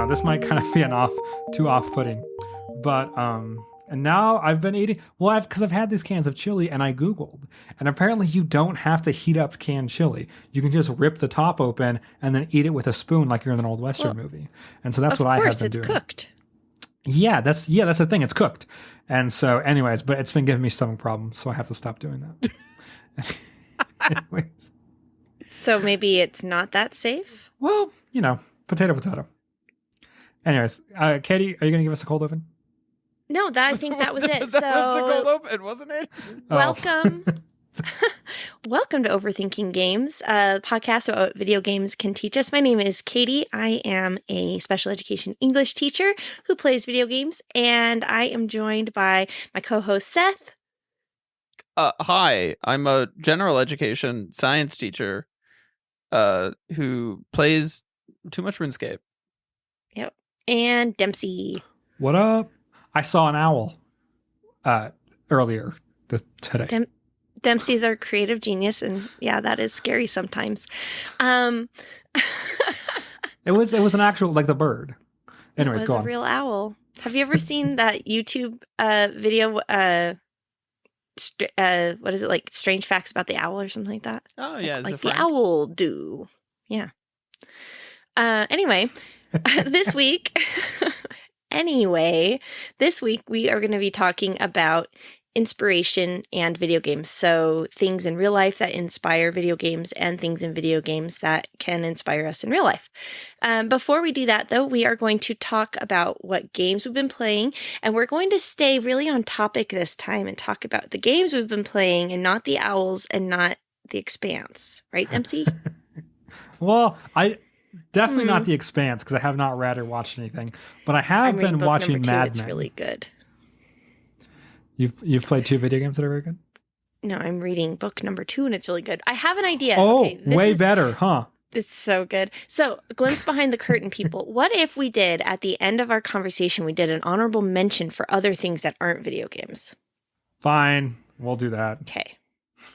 this might kind of be too off-putting, but and now I've been eating. Well, because I've had these cans of chili, and I Googled, and apparently you don't have to heat up canned chili. You can just rip the top open and then eat it with a spoon, like you're in an old Western movie. And so that's what I have been doing. Of course, it's cooked. Yeah, that's the thing. It's cooked, and so anyways, but it's been giving me stomach problems, so I have to stop doing that. Anyways. So maybe it's not that safe? Well, potato. Anyways, Katie, are you going to give us a cold open? No, I think that was it. That was the cold open, wasn't it? Welcome. Welcome to Overthinking Games, a podcast about what video games can teach us. My name is Katie. I am a special education English teacher who plays video games, and I am joined by my co-host, Seth. Hi, I'm a general education science teacher who plays too much RuneScape. Yep. And Dempsey. What up? I saw an owl earlier today. Dempsey's our creative genius, and yeah, that is scary sometimes. It was an actual, like, the bird. Anyways, go on. It was a real owl. Have you ever seen that YouTube video? What is it, like Strange Facts About the Owl or something like that? Oh yeah, like the owl do. Yeah. Anyway, this week we are going to be talking about inspiration and video games. So things in real life that inspire video games and things in video games that can inspire us in real life. Before we do that, though, we are going to talk about what games we've been playing, and we're going to stay really on topic this time and talk about the games we've been playing and not the owls and not The Expanse. Right, Dempsey? Well, I definitely not The Expanse, because I have not read or watched anything, but I have been watching Mad Men. It's really good. You've played 2 video games that are very good? No, I'm reading book number 2, and it's really good. I have an idea. Oh, okay, way better, huh? It's so good. So, glimpse behind the curtain, people. What if we did, at the end of our conversation, we did an honorable mention for other things that aren't video games? Fine. We'll do that. Okay.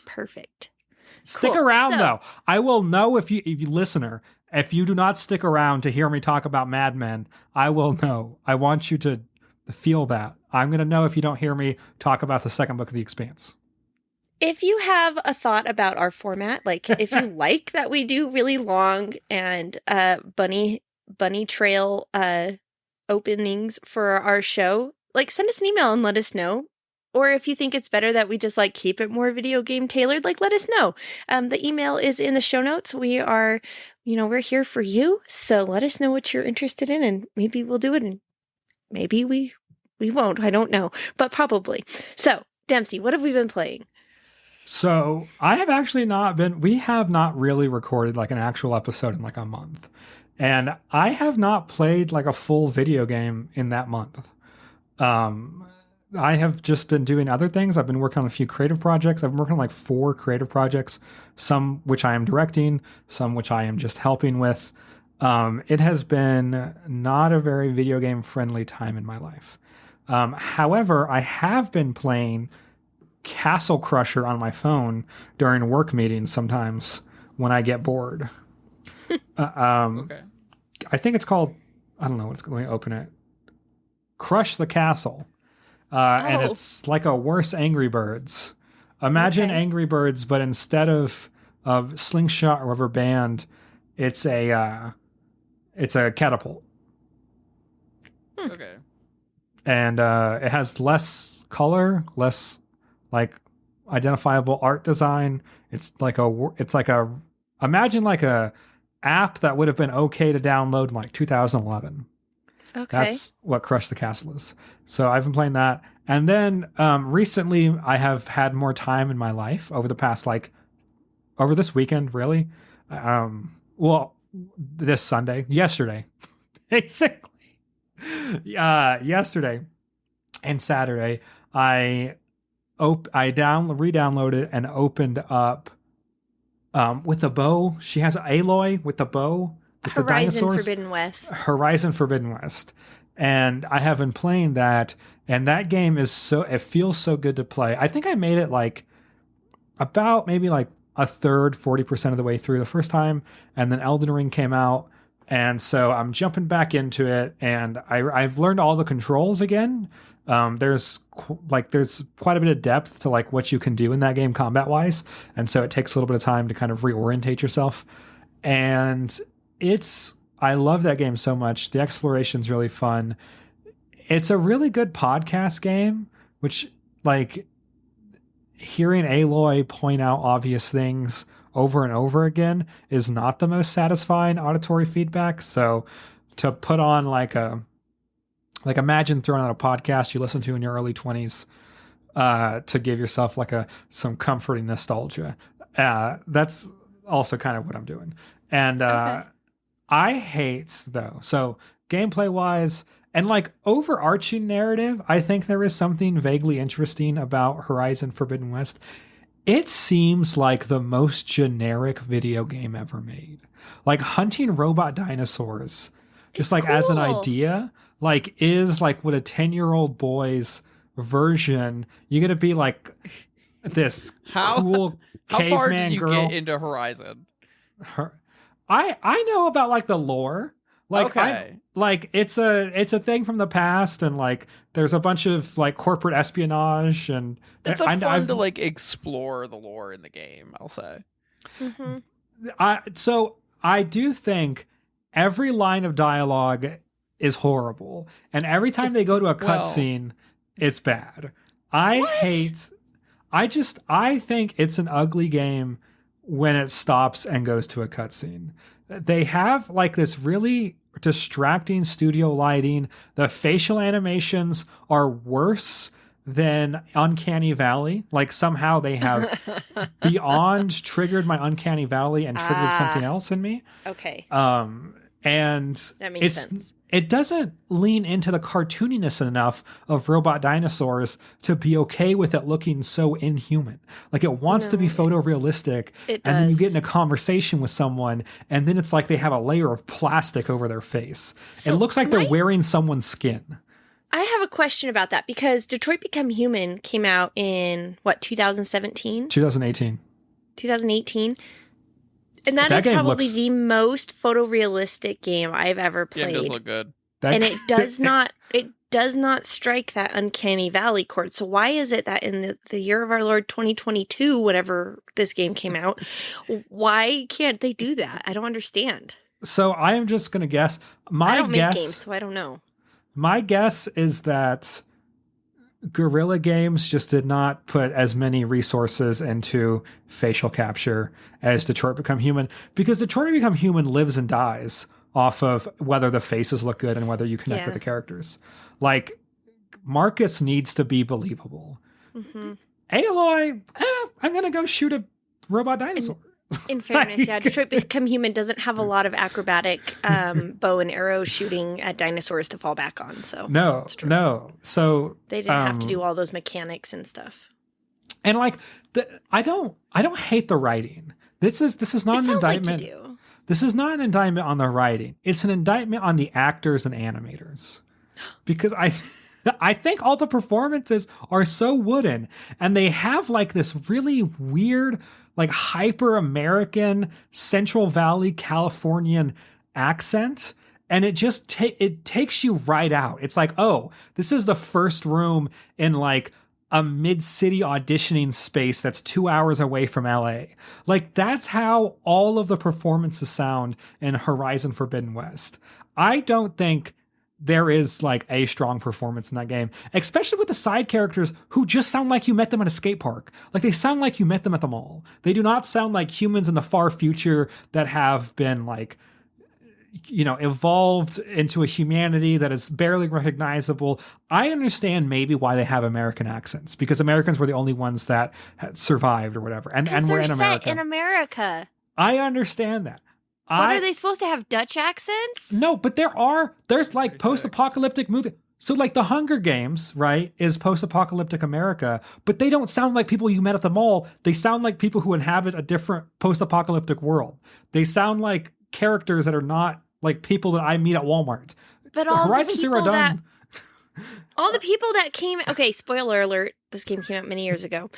Perfect. Stick around, though. I will know if you listener, if you do not stick around to hear me talk about Mad Men, I will know. I want you to feel that. I'm going to know if you don't hear me talk about the second book of The Expanse. If you have a thought about our format, like if you like that we do really long and bunny trail openings for our show, like send us an email and let us know. Or if you think it's better that we just like keep it more video game tailored, like let us know. The email is in the show notes. We are, we're here for you. So let us know what you're interested in, and maybe we'll do it, and maybe we won't. I don't know, but probably. So Dempsey, what have we been playing? So I have actually we have not really recorded like an actual episode in like a month. And I have not played like a full video game in that month. I have just been doing other things. I've been working on a few creative projects. I've been working on like 4 creative projects, some which I am directing, some which I am just helping with. It has been not a very video game friendly time in my life. However, I have been playing Castle Crusher on my phone during work meetings sometimes when I get bored. Okay. I think it's called, I don't know what's going to open it. Crush the Castle. And it's like a worse Angry Birds. Imagine Angry Birds, but instead of slingshot or rubber band, it's a catapult. Okay. And it has less color, less like identifiable art design. It's like imagine like a app that would have been okay to download in like 2011. Okay. That's what Crush the Castle is. So I've been playing that. And then recently I have had more time in my life over this weekend, really. This Sunday, yesterday, basically. Yesterday and Saturday, I re-downloaded and opened up with the bow. She has Aloy with the bow. With the dinosaurs. Horizon Forbidden West. And I have been playing that, and that game it feels so good to play. I think I made it like about maybe like a third, 40% of the way through the first time, and then Elden Ring came out, And so I'm jumping back into it, and I've learned all the controls again. There's quite a bit of depth to like what you can do in that game combat wise, and so it takes a little bit of time to kind of reorientate yourself. And I love that game so much. The exploration's really fun. It's a really good podcast game, which like hearing Aloy point out obvious things over and over again is not the most satisfying auditory feedback. So to put on like imagine throwing out a podcast you listen to in your early 20s to give yourself like some comforting nostalgia. That's also kind of what I'm doing. And Okay. I hate though. So gameplay wise and like overarching narrative, I think there is something vaguely interesting about Horizon Forbidden West. It seems like the most generic video game ever made. Like hunting robot dinosaurs, just It's like as an cool. idea, like is like what a 10-year-old boy's version. You got to be like this cool How far caveman did you girl. get into Horizon? I know about like the lore. Like Okay. it's a thing from the past, and like there's a bunch of like corporate espionage, and It's fun to like explore the lore in the game, I'll say. Mm-hmm. So I do think every line of dialogue is horrible, and every time they go to a Well- cutscene, it's bad. I think it's an ugly game when it stops and goes to a cutscene. They have like this really distracting studio lighting. The facial animations are worse than Uncanny Valley. Like somehow they have beyond triggered my Uncanny Valley and triggered something else in me. Okay. And That makes sense. it doesn't lean into the cartooniness enough of robot dinosaurs to be okay with it looking so inhuman. Like it wants to be photorealistic, It and then you does. get in a conversation with someone, and then it's like they have a layer of plastic over their face. So it looks like they're my- wearing someone's skin. I have a question about that because Detroit Become Human came out in what 2017, 2018. 2018. And that That is game probably looks- the most photorealistic game I've ever Yeah, played. it does look good. That- And it does not strike that Uncanny Valley chord. So why is it that in the year of our Lord 2022, whenever this game came out, why can't they do that? I don't understand. So I am just gonna guess. I don't make games, so I don't know. My guess is that Guerrilla Games just did not put as many resources into facial capture as Detroit Become Human, because Detroit Become Human lives and dies off of whether the faces look good and whether you connect with Yeah. the characters. Like Marcus needs to be believable. Hmm. Aloy, I'm gonna go shoot a robot dinosaur. In fairness, yeah, Detroit Become Human doesn't have a lot of acrobatic bow and arrow shooting at dinosaurs to fall back on. So No, That's true. no. So they didn't have to do all those mechanics and stuff. and like I don't hate the writing. This is not It an sounds like you indictment. do. This is not an indictment on the writing. It's an indictment on the actors and animators. Because I think all the performances are so wooden, and they have like this really weird, like hyper American Central Valley Californian accent. And it just it takes you right out. It's like, oh, this is the first room in like a mid-city auditioning space that's 2 hours away from LA. Like that's how all of the performances sound in Horizon Forbidden West. I don't think there is like a strong performance in that game, especially with the side characters who just sound like you met them at a skate park. Like they sound like you met them at the mall. They do not sound like humans in the far future that have been like, you know, evolved into a humanity that is barely recognizable. I understand maybe why they have American accents, because Americans were the only ones that had survived or whatever. And Because we're they're in set America. in America. I understand that. What are they supposed to have Dutch accents? No, but there's like Pretty sick. post-apocalyptic movie. So like the Hunger Games, right, is post-apocalyptic America, but they don't sound like people you met at the mall. They sound like people who inhabit a different post-apocalyptic world. They sound like characters that are not like people that I meet at Walmart. But all Horizon the Zero people that Dawn. all the people that came. Okay, spoiler alert. This game came out many years ago.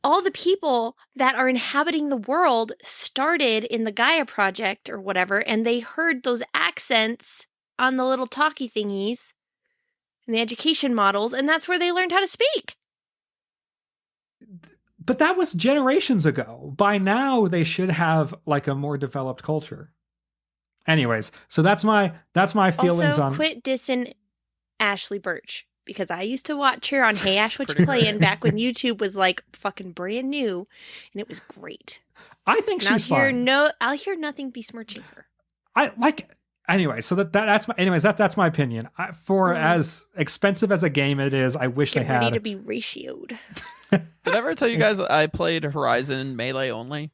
all the people that are inhabiting the world started in the Gaia project or whatever, and they heard those accents on the little talkie thingies and the education models, and that's where they learned how to speak. But that was generations ago. By now, they should have like a more developed culture. Anyways, so that's my feelings also, on. Quit dissing Ashley Birch, because I used to watch her on Hey Ash, What You Playin' back when YouTube was like fucking brand new, and it was great. I think and she's fine. I'll hear nothing besmirching her. I like. Anyway, so that's my. Anyways, that's my opinion. As expensive as a game it is, I wish they had. Ready to be ratioed. Did I ever tell you guys I played Horizon Melee only?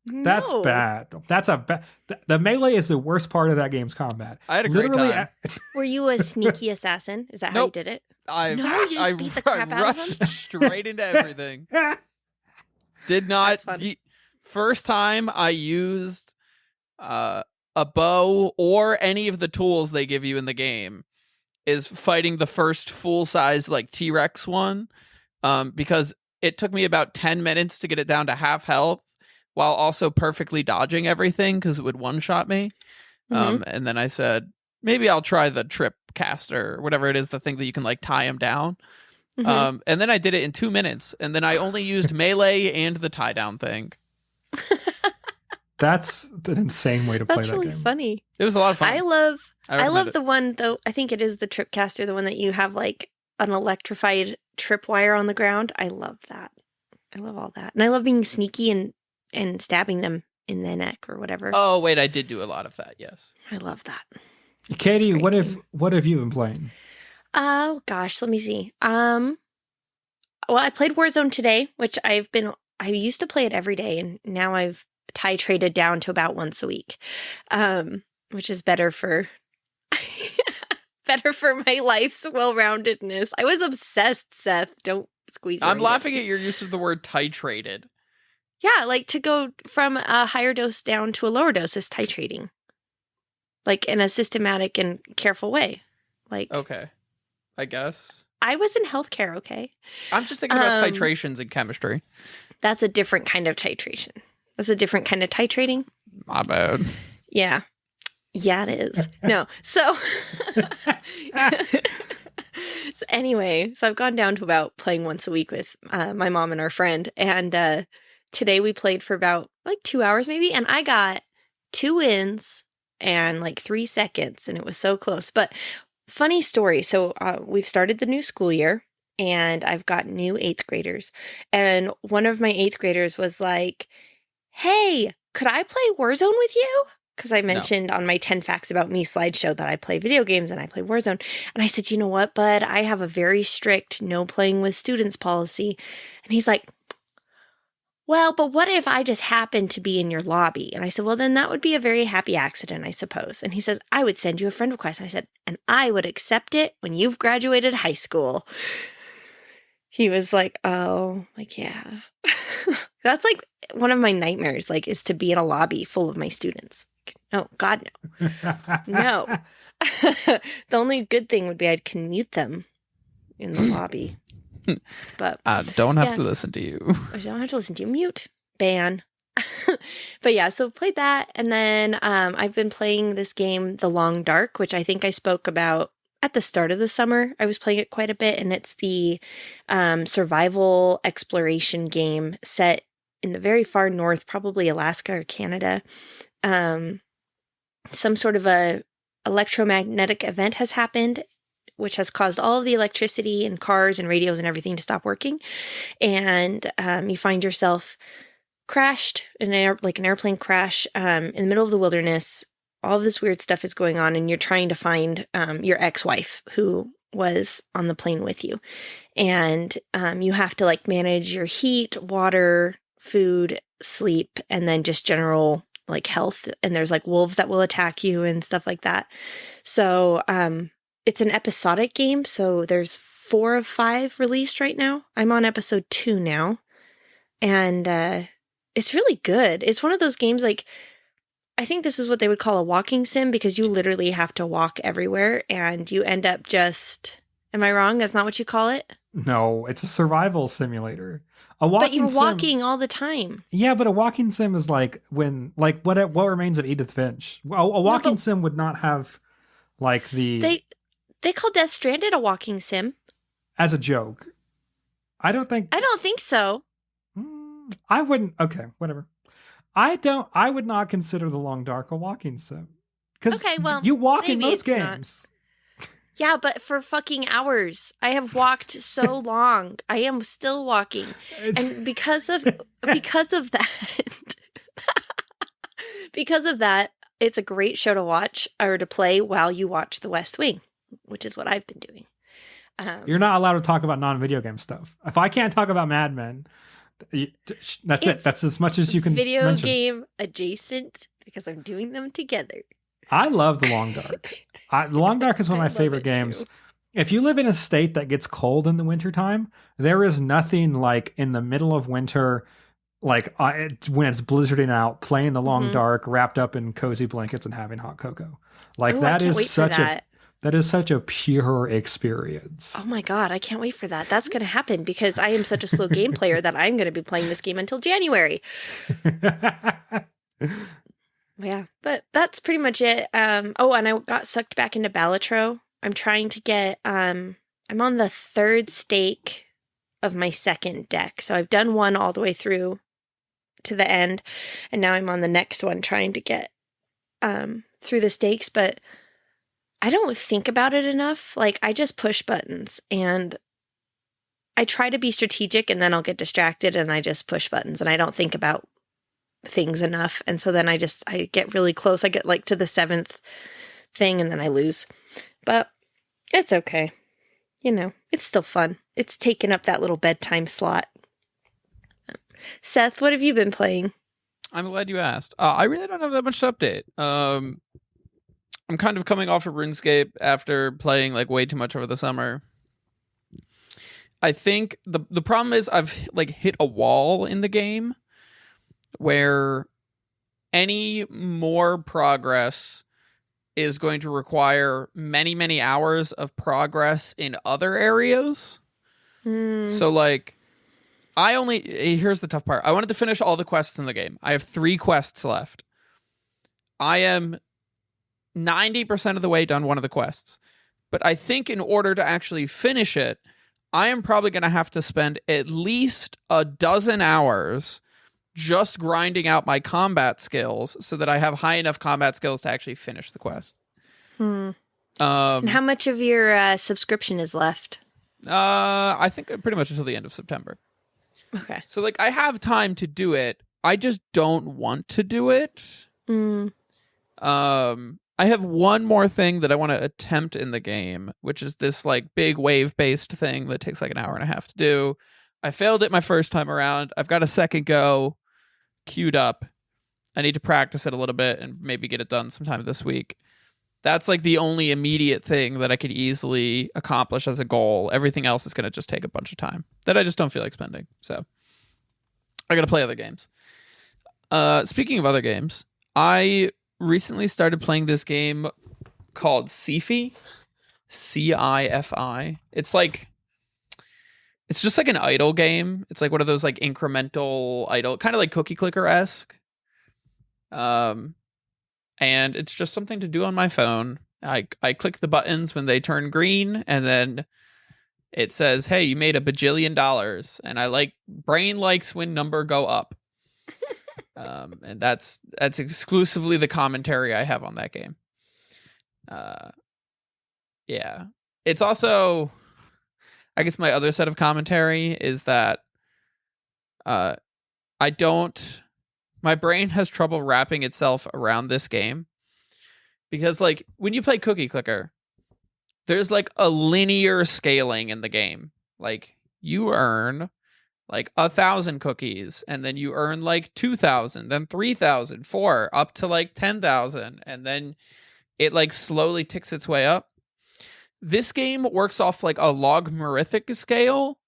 That's No. bad. That's a bad. The melee is the worst part of that game's combat. I had a great time. Were you a sneaky assassin? Is that how you Nope. did it? I just beat the crap out of rushed them? straight into everything. Did not. That's funny. First time I used a bow or any of the tools they give you in the game is fighting the first full size like T-Rex one, because it took me about 10 minutes to get it down to half health, while also perfectly dodging everything because it would one-shot me. And then I said, maybe I'll try the trip caster, or whatever it is, the thing that you can like tie him down. And then I did it in 2 minutes, and then I only used melee and the tie down thing. That's an insane way to play That's that really game. funny. It was a lot of fun. I love recommend it. the one though. I think it is the Tripcaster, the one that you have like an electrified tripwire on the ground. I love that. I love all that, and I love being sneaky and stabbing them in the neck or whatever. Oh wait, I did do a lot of that. Yes. I love that. Katie, It's a great what have you been playing? Oh gosh, let me see. Well, I played Warzone today, which I used to play it every day, and now I've titrated down to about once a week, which is better for my life's well-roundedness. I was obsessed, Seth. Don't squeeze. I'm laughing at your use of the word titrated. Yeah, like to go from a higher dose down to a lower dose is titrating, like in a systematic and careful way. Like, Okay, I guess. I was in healthcare. Okay, I'm just thinking about titrations in chemistry. that's a different kind of titration. That's a different kind of titrating. My bad. Yeah. Yeah, it is. No. So, so anyway, so I've gone down to about playing once a week with my mom and our friend. And today we played for about like 2 hours maybe. And I got 2 wins and like 3 seconds. And it was so close. But funny story. So we've started the new school year. And I've got new 8th graders. And one of my 8th graders was like, hey, could I play Warzone with you? Because I mentioned on my 10 Facts About Me slideshow that I play video games and I play Warzone. And I said, you know what, bud? I have a very strict no playing with students policy. And he's like, well, but what if I just happen to be in your lobby? And I said, well, then that would be a very happy accident, I suppose. And he says, I would send you a friend request. And I said, and I would accept it when you've graduated high school. He was like, oh, like, yeah. That's like one of my nightmares, like, is to be in a lobby full of my students. Oh, God, no. No. The only good thing would be I'd can mute them in the lobby. But I don't have to listen to you. I don't have to listen to you. Mute. Ban. But yeah, so played that. And then I've been playing this game, The Long Dark, which I think I spoke about at the start of the summer. I was playing it quite a bit. And it's the survival exploration game set in the very far north, probably Alaska or Canada. Some sort of a electromagnetic event has happened, which has caused all of the electricity and cars and radios and everything to stop working. And you find yourself crashed in an airplane crash in the middle of the wilderness. All of this weird stuff is going on, and you're trying to find your ex-wife who was on the plane with you. And you have to like manage your heat, water, food, sleep, and then just general like health. And there's like wolves that will attack you and stuff like that. So it's an episodic game. So there's 4 of 5 released right now. I'm on episode 2 now. And it's really good. It's one of those games like, I think this is what they would call a walking sim, because you literally have to walk everywhere and you end up just, am I wrong? That's not what you call it? No, it's a survival simulator. A walking But you're sim, walking all the time. Yeah, but a walking sim is like what remains of Edith Finch. A walking sim would not have like They call Death Stranded a walking sim. as a joke. I don't think so. I wouldn't. Okay, whatever. I would not consider The Long Dark a walking sim. Because you walk in most games. Yeah, but for fucking hours. I have walked so long. I am still walking. And because of that, because of that, it's a great show to watch or to play while you watch The West Wing, which is what I've been doing. You're not allowed to talk about non-video game stuff. If I can't talk about Mad Men, that's it. That's as much as you can video game adjacent because I'm doing them together. I love The Long Dark. The Long Dark is one of my favorite games. Too. If you live in a state that gets cold in the wintertime, there is nothing like in the middle of winter, like when it's blizzarding out, playing The Long Dark, wrapped up in cozy blankets and having hot cocoa. Like that is such a pure experience. Oh my God, I can't wait for that. That's going to happen because I am such a slow game player that I'm going to be playing this game until January. Yeah, but that's pretty much it. And I got sucked back into Balatro. I'm trying to get, I'm on the third stake of my second deck. So I've done one all the way through to the end. And now I'm on the next one trying to get through the stakes. But I don't think about it enough. Like, I just push buttons. And I try to be strategic and then I'll get distracted and I just push buttons. And I don't think about things enough, and so then I get really close. I get like to the 7th thing and then I lose, but it's okay. It's still fun. It's taken up that little bedtime slot. Seth, what have you been playing? I'm glad you asked. I really don't have that much to update. I'm kind of coming off of RuneScape after playing like way too much over the summer. I think the problem is I've like hit a wall in the game where any more progress is going to require many, many hours of progress in other areas. So, like, here's the tough part. I wanted to finish all the quests in the game. I have 3 quests left. I am 90% of the way done one of the quests. But I think in order to actually finish it, I am probably going to have to spend at least a dozen hours just grinding out my combat skills so that I have high enough combat skills to actually finish the quest. And how much of your subscription is left? I think pretty much until the end of September. Okay. So, like, I have time to do it. I just don't want to do it. I have one more thing that I want to attempt in the game, which is this, like, big wave-based thing that takes, like, an hour and a half to do. I failed it my first time around. I've got a second go queued up. I need to practice it a little bit and maybe get it done sometime this week. That's like the only immediate thing that I could easily accomplish as a goal. Everything else is going to just take a bunch of time that I just don't feel like spending. So I got to play other games. Speaking of other games, I recently started playing this game called Cifi. Cifi. It's just like an idle game. It's like one of those like incremental idle, kind of like Cookie Clicker-esque. And it's just something to do on my phone. I click the buttons when they turn green, and then it says, "Hey, you made $1 bajillion." And I like brain likes when number go up. And that's exclusively the commentary I have on that game. Yeah. It's also, I guess my other set of commentary is that my brain has trouble wrapping itself around this game. Because, like, when you play Cookie Clicker, there's, like, a linear scaling in the game. Like, you earn, like, 1,000 cookies, and then you earn, like, 2,000, then 3,000, 4, up to, like, 10,000, and then it, like, slowly ticks its way up. This game works off, like, a logarithmic scale.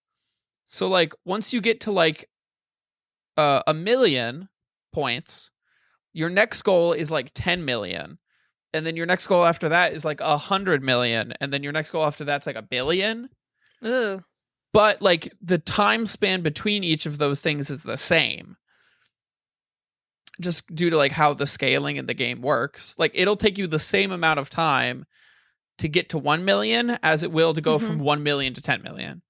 So, like, once you get to, like, 1,000,000 points, your next goal is, like, 10 million. And then your next goal after that is, like, 100 million. And then your next goal after that's, like, 1 billion. Ooh. but like the time span between each of those things is the same. Just due to like how the scaling in the game works. Like it'll take you the same amount of time to get to 1 million as it will to go from 1 million to 10 million.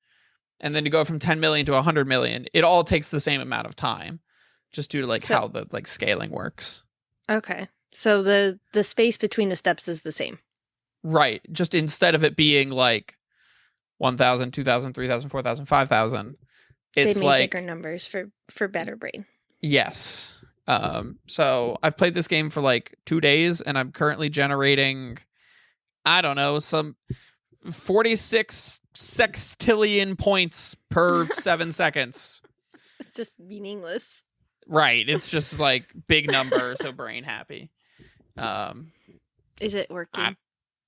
And then to go from 10 million to 100 million, it all takes the same amount of time just due to like how the like scaling works. Okay. So the space between the steps is the same. Right. Just instead of it being like 1,000, 2,000, 3,000, 4,000, 5,000, it's they made like bigger numbers for better brain. Yes. So I've played this game for like 2 days and I'm currently generating, I don't know, some 46 sextillion points per 7 seconds. It's just meaningless. Right. It's just like big number, so brain happy. Is it working?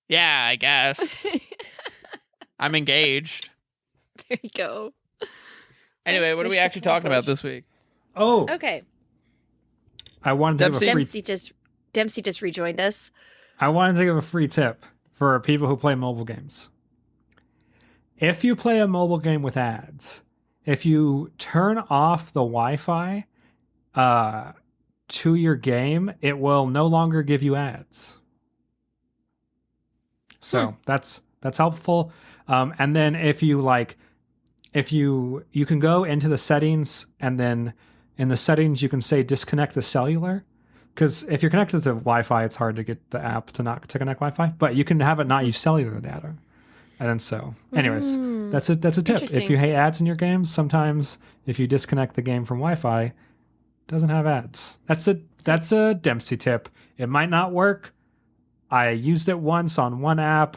Yeah, I guess. I'm engaged. There you go. Anyway, what are we actually talking about this week? Oh, Okay. I wanted to give a free. Dempsey just rejoined us. I wanted to give a free tip for people who play mobile games. If you play a mobile game with ads, if you turn off the Wi-Fi to your game, it will no longer give you ads. So that's helpful. And then if you can go into the settings, and then in the settings you can say disconnect the cellular, because if you're connected to Wi-Fi, it's hard to get the app to connect Wi-Fi. But you can have it not use cellular data. And then anyways, that's a tip. If you hate ads in your games, sometimes if you disconnect the game from Wi-Fi, it doesn't have ads. That's a Dempsey tip. It might not work. I used it once on one app.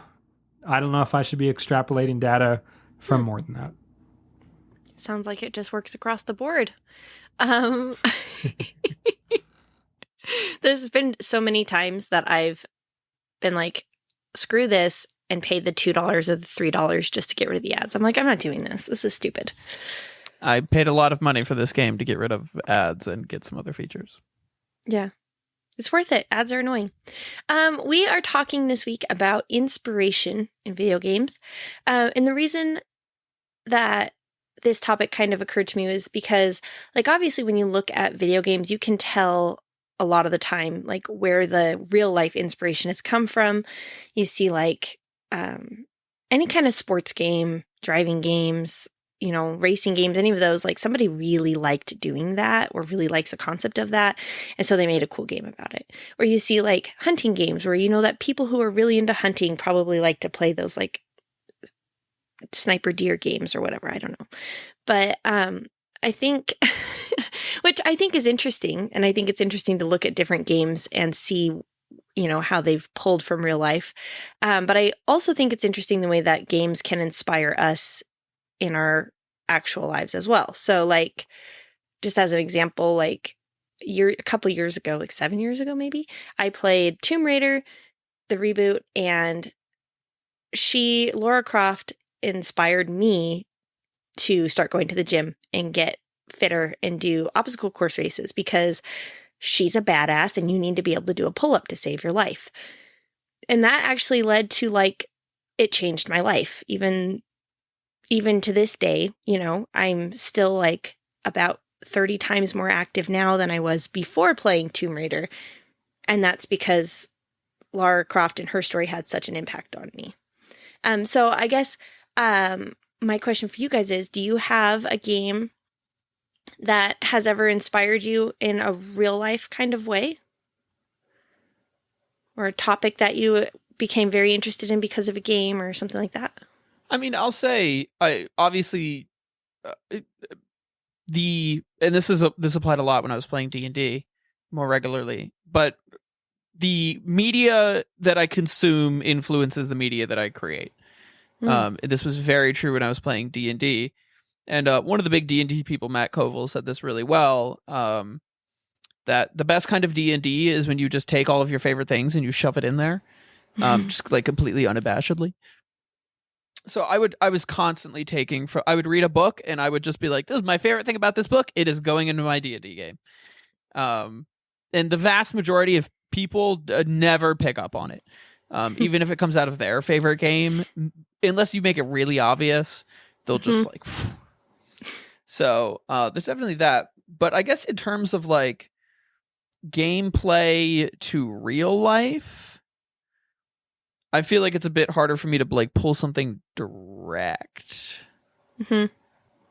I don't know if I should be extrapolating data from more than that. Sounds like it just works across the board. There's been so many times that I've been like, screw this, and paid the $2 or the $3 just to get rid of the ads. I'm like, I'm not doing this. This is stupid. I paid a lot of money for this game to get rid of ads and get some other features. Yeah. It's worth it. Ads are annoying. We are talking this week about inspiration in video games. And the reason that this topic kind of occurred to me was because, like, obviously when you look at video games, you can tell a lot of the time, like, where the real life inspiration has come from. You see, like, any kind of sports game, driving games, racing games, any of those, like, somebody really liked doing that or really likes the concept of that. And so they made a cool game about it. Or you see, like, hunting games where that people who are really into hunting probably like to play those, like, sniper deer games or whatever. I don't know. But I think, which I think is interesting. And I think it's interesting to look at different games and see, how they've pulled from real life. But I also think it's interesting the way that games can inspire us in our actual lives as well. So, like, just as an example, like a couple years ago, like 7 years ago, maybe, I played Tomb Raider, the reboot, and Lara Croft inspired me to start going to the gym and get fitter and do obstacle course races, because she's a badass and you need to be able to do a pull-up to save your life. And that actually led to, like, it changed my life. Even to this day, I'm still, like, about 30 times more active now than I was before playing Tomb Raider. And that's because Lara Croft and her story had such an impact on me. So I guess my question for you guys is, do you have a game that has ever inspired you in a real life kind of way? Or a topic that you became very interested in because of a game or something like that? I mean, I'll say, obviously, and this applied a lot when I was playing D&D more regularly, but the media that I consume influences the media that I create. This was very true when I was playing D&D. And one of the big D&D people, Matt Koval, said this really well, that the best kind of D&D is when you just take all of your favorite things and you shove it in there, just like completely unabashedly. So I was constantly I would read a book and I would just be like, this is my favorite thing about this book. It is going into my D&D game. And the vast majority of people never pick up on it. Even if it comes out of their favorite game, unless you make it really obvious, they'll just like. So there's definitely that. But I guess in terms of like gameplay to real life, I feel like it's a bit harder for me to like pull something direct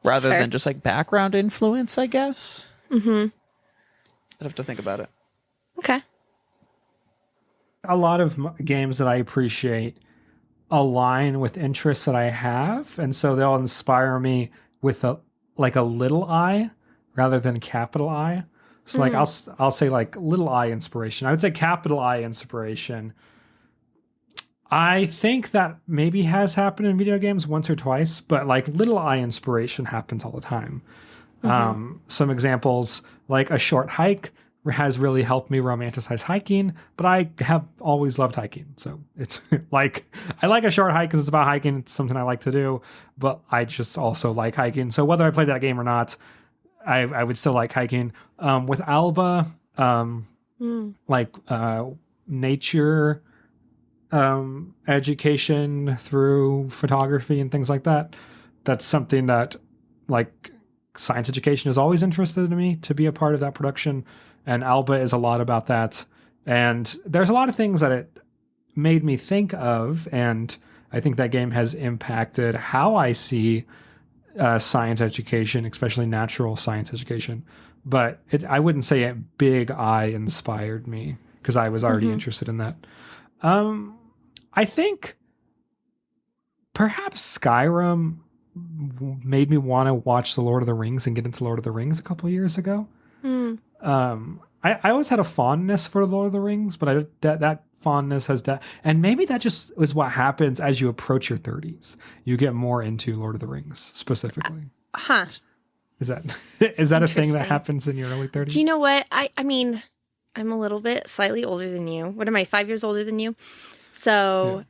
rather than just like background influence, I guess. I'd have to think about it. Okay. A lot of games that I appreciate align with interests that I have, and so they'll inspire me with a little I rather than capital I. So like I'll say like little I inspiration. I would say capital I inspiration. I think that maybe has happened in video games once or twice, but like little I inspiration happens all the time. Some examples, like a short hike has really helped me romanticize hiking, but I have always loved hiking. So it's like, I like a short hike because it's about hiking. It's something I like to do, but I just also like hiking. So whether I play that game or not, I would still like hiking. With Alba, like nature education through photography and things like that. That's something that like science education has always interested in me to be a part of that production. And Alba is a lot about that. And there's a lot of things that it made me think of. And I think that game has impacted how I see science education, especially natural science education. But I wouldn't say a big I inspired me because I was already interested in that. I think perhaps Skyrim made me want to watch The Lord of the Rings and get into Lord of the Rings a couple years ago. I always had a fondness for Lord of the Rings, but that fondness has and maybe that just is what happens as you approach your 30s. You get more into Lord of the Rings specifically. Is that a thing that happens in your early 30s? Do you know what? I mean, I'm a little bit slightly older than you. What am I, 5 years older than you? So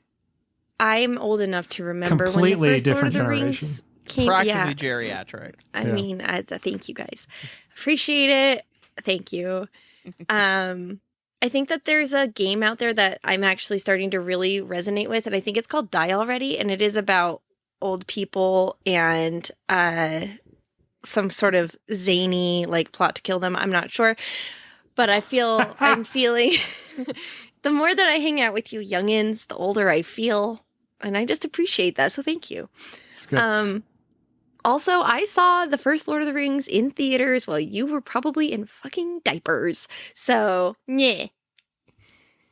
I'm old enough to remember completely when the first different Lord of the generation. Rings came. Practically geriatric. I mean, thank you guys. Appreciate it. Thank you. I think that there's a game out there that I'm actually starting to really resonate with, and I think it's called Die Already, and it is about old people and some sort of zany like plot to kill them. I'm not sure, but I'm feeling the more that I hang out with you youngins, the older I feel, and I just appreciate that. So thank you. It's good. Also, I saw the first Lord of the Rings in theaters while you were probably in fucking diapers. So, yeah.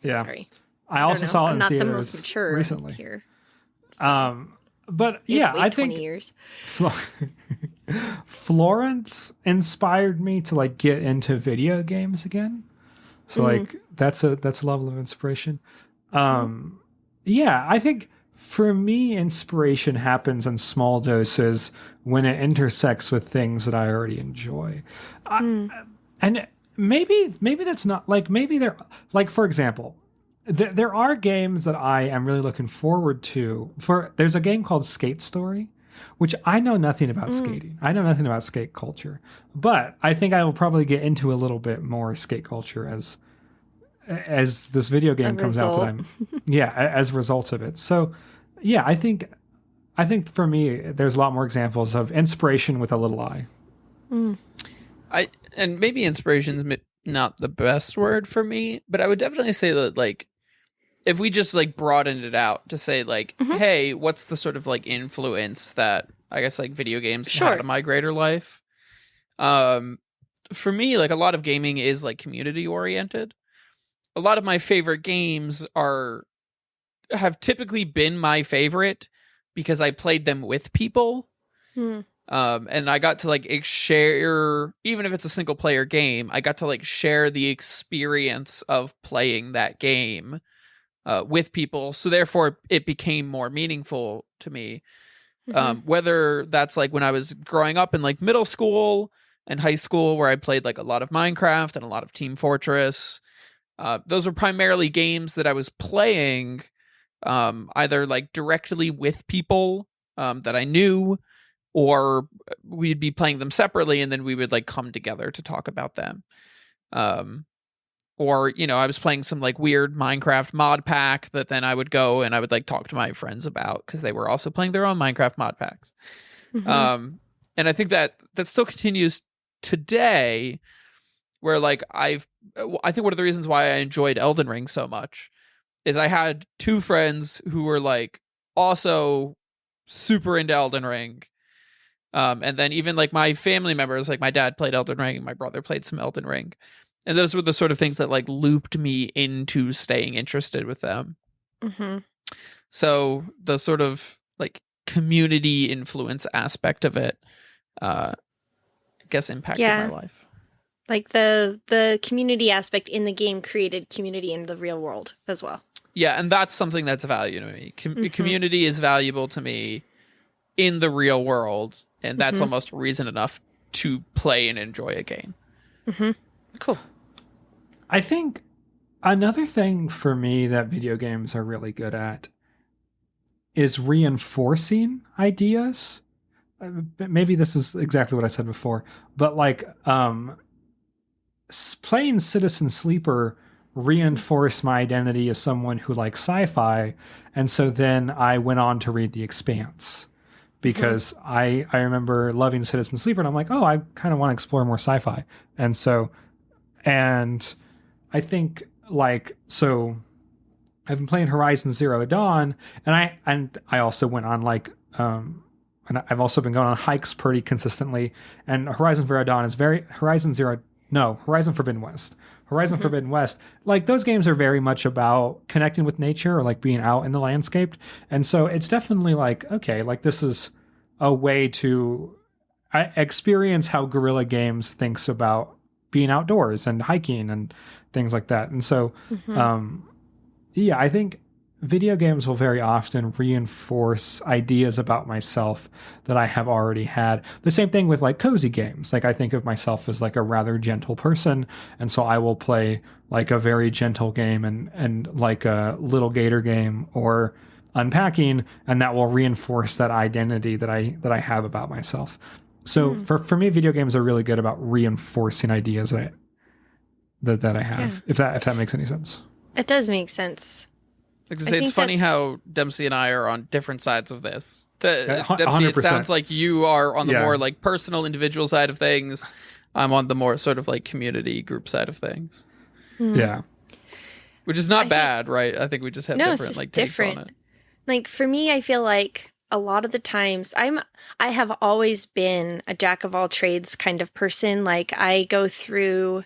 Sorry. I also saw it in I'm not theaters the most mature recently. here. But yeah, I think 20 years. Florence inspired me to like get into video games again. So like that's a level of inspiration. Yeah, I think for me, inspiration happens in small doses when it intersects with things that I already enjoy. And maybe that's not like, maybe they're like, for example, there are games that I am really looking forward to. There's a game called Skate Story, which I know nothing about skating. I know nothing about skate culture, but I think I will probably get into a little bit more skate culture as this video game comes out that I'm as a result of it. So yeah, I think for me there's a lot more examples of inspiration with a little I. And maybe inspiration's not the best word for me, but I would definitely say that like if we just like broadened it out to say like, hey, what's the sort of like influence that I guess like video games had in my greater life? For me, like a lot of gaming is like community oriented. A lot of my favorite games have typically been my favorite because I played them with people. And I got to like share, even if it's a single player game, I got to like share the experience of playing that game with people. So therefore it became more meaningful to me. Whether that's like when I was growing up in like middle school and high school where I played like a lot of Minecraft and a lot of Team Fortress. Those were primarily games that I was playing either like directly with people that I knew, or we'd be playing them separately and then we would like come together to talk about them. Or, you know, I was playing some like weird Minecraft mod pack that then I would go and I would like talk to my friends about because they were also playing their own Minecraft mod packs. And I think that still continues today, where like I think one of the reasons why I enjoyed Elden Ring so much is I had two friends who were like also super into Elden Ring. And then even like my family members, like my dad played Elden Ring and my brother played some Elden Ring. And those were the sort of things that like looped me into staying interested with them. So the sort of like community influence aspect of it, I guess impacted my life. Like the community aspect in the game created community in the real world as well. Yeah, and that's something that's valuable to me. Community is valuable to me in the real world, and that's almost reason enough to play and enjoy a game. Cool. I think another thing for me that video games are really good at is reinforcing ideas. Maybe this is exactly what I said before, but like playing Citizen Sleeper reinforced my identity as someone who likes sci-fi, and so then I went on to read The Expanse. Because I remember loving Citizen Sleeper, and I'm like, oh, I kind of want to explore more sci-fi. And I think like, so I've been playing Horizon Zero Dawn, and I also went on like, and I've also been going on hikes pretty consistently. And Horizon Forbidden West. Forbidden West, like those games are very much about connecting with nature or like being out in the landscape. And so it's definitely like, okay, like this is a way to experience how Guerrilla Games thinks about being outdoors and hiking and things like that. And so, yeah, I think video games will very often reinforce ideas about myself that I have already had. The same thing with like cozy games. Like I think of myself as like a rather gentle person, and so I will play like a very gentle game and like a Little Gator game or Unpacking, and that will reinforce that identity that I have about myself. So for me, video games are really good about reinforcing ideas that I have. Yeah. If that makes any sense. It does make sense. It's funny how Dempsey and I are on different sides of this. Dempsey, 100%. It sounds like you are on the more like personal, individual side of things. I'm on the more sort of like community group side of things. Yeah. Which is not bad, right? I think we just have different like takes on it. Like for me, I feel like a lot of the times I have always been a jack of all trades kind of person. Like I go through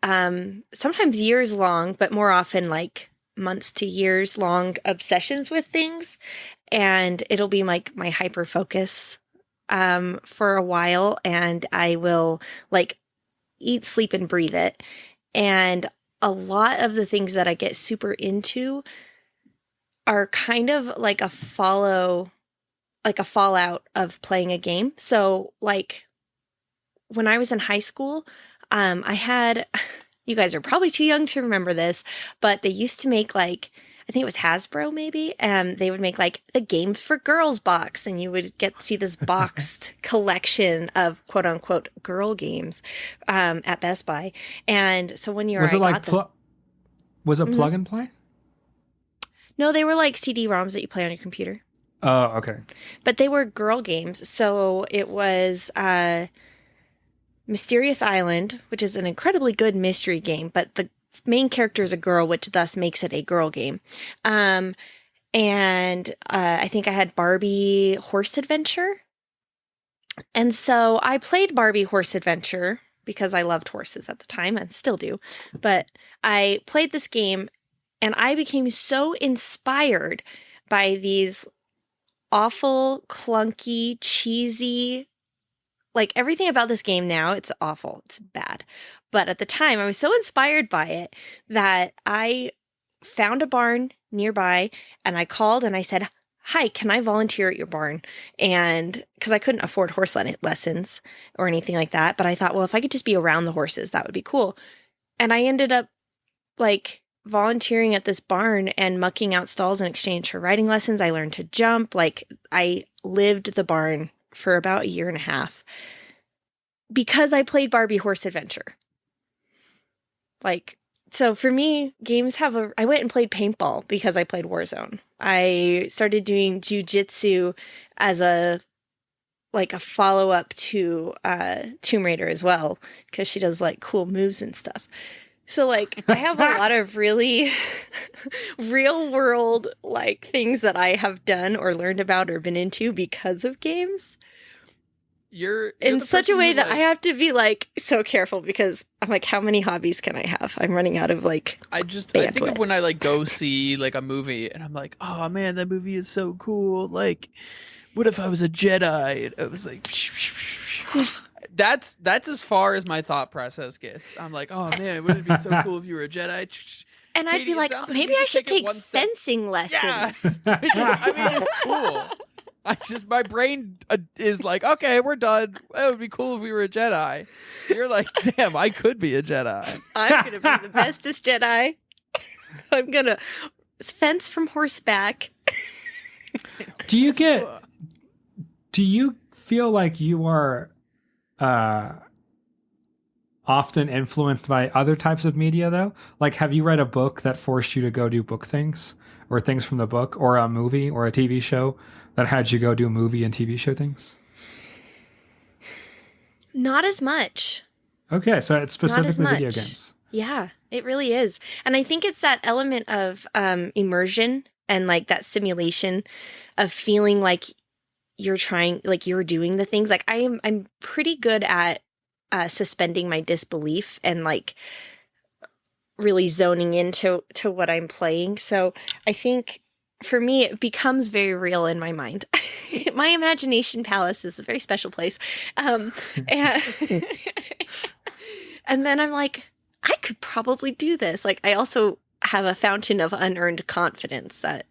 sometimes years long, but more often like months to years long obsessions with things, and it'll be like my hyper focus for a while, and I will like eat, sleep, and breathe it. And a lot of the things that I get super into are kind of like a fallout of playing a game. So like when I was in high school, I had, you guys are probably too young to remember this, but they used to make like, I think it was Hasbro maybe, and they would make like the Games for Girls box, and you would get to see this boxed collection of quote unquote girl games at Best Buy. And so when was it plug and play? No, they were like CD-ROMs that you play on your computer. Oh, okay. But they were girl games. So it was Mysterious Island, which is an incredibly good mystery game, but the main character is a girl, which thus makes it a girl game. And I think I had Barbie Horse Adventure. And so I played Barbie Horse Adventure because I loved horses at the time and still do. But I played this game and I became so inspired by these awful, clunky, cheesy, like everything about this game now, it's awful. It's bad. But at the time, I was so inspired by it that I found a barn nearby and I called and I said, "Hi, can I volunteer at your barn?" And because I couldn't afford horse lessons or anything like that. But I thought, well, if I could just be around the horses, that would be cool. And I ended up like volunteering at this barn and mucking out stalls in exchange for riding lessons. I learned to jump. Like I lived the barn for about a year and a half because I played Barbie Horse Adventure. Like, so for me, games I went and played paintball because I played Warzone. I started doing jujitsu as a like a follow-up to Tomb Raider as well, because she does like cool moves and stuff. So like I have a lot of really real world like things that I have done or learned about or been into because of games. You're in the such a person way who, that like, I have to be like so careful, because I'm like, how many hobbies can I have? I'm running out of like I think of bandwidth. when I like go see like a movie and I'm like, oh man, that movie is so cool. Like, what if I was a Jedi? And I was like, that's as far as my thought process gets. I'm like, oh man, wouldn't it be so cool if you were a Jedi? And I'd Katie, be it like, sounds maybe we I just should it take one step- fencing lessons. Yeah, because, I mean, it's cool. My brain is like, okay, we're done. It would be cool if we were a Jedi. You're like, damn, I could be a Jedi. I'm gonna be the bestest Jedi. I'm gonna fence from horseback. Do you feel like you are often influenced by other types of media though? Like, have you read a book that forced you to go do book things or things from the book, or a movie or a TV show that had you go do movie and TV show things? Not as much. Okay, so it's specifically video much. games. Yeah, it really is. And I think it's that element of immersion and like that simulation of feeling like you're trying, like you're doing the things. Like I'm pretty good at suspending my disbelief and like really zoning into what I'm playing. So I think for me, it becomes very real in my mind. My imagination palace is a very special place. And, and then I'm like, I could probably do this. Like, I also have a fountain of unearned confidence that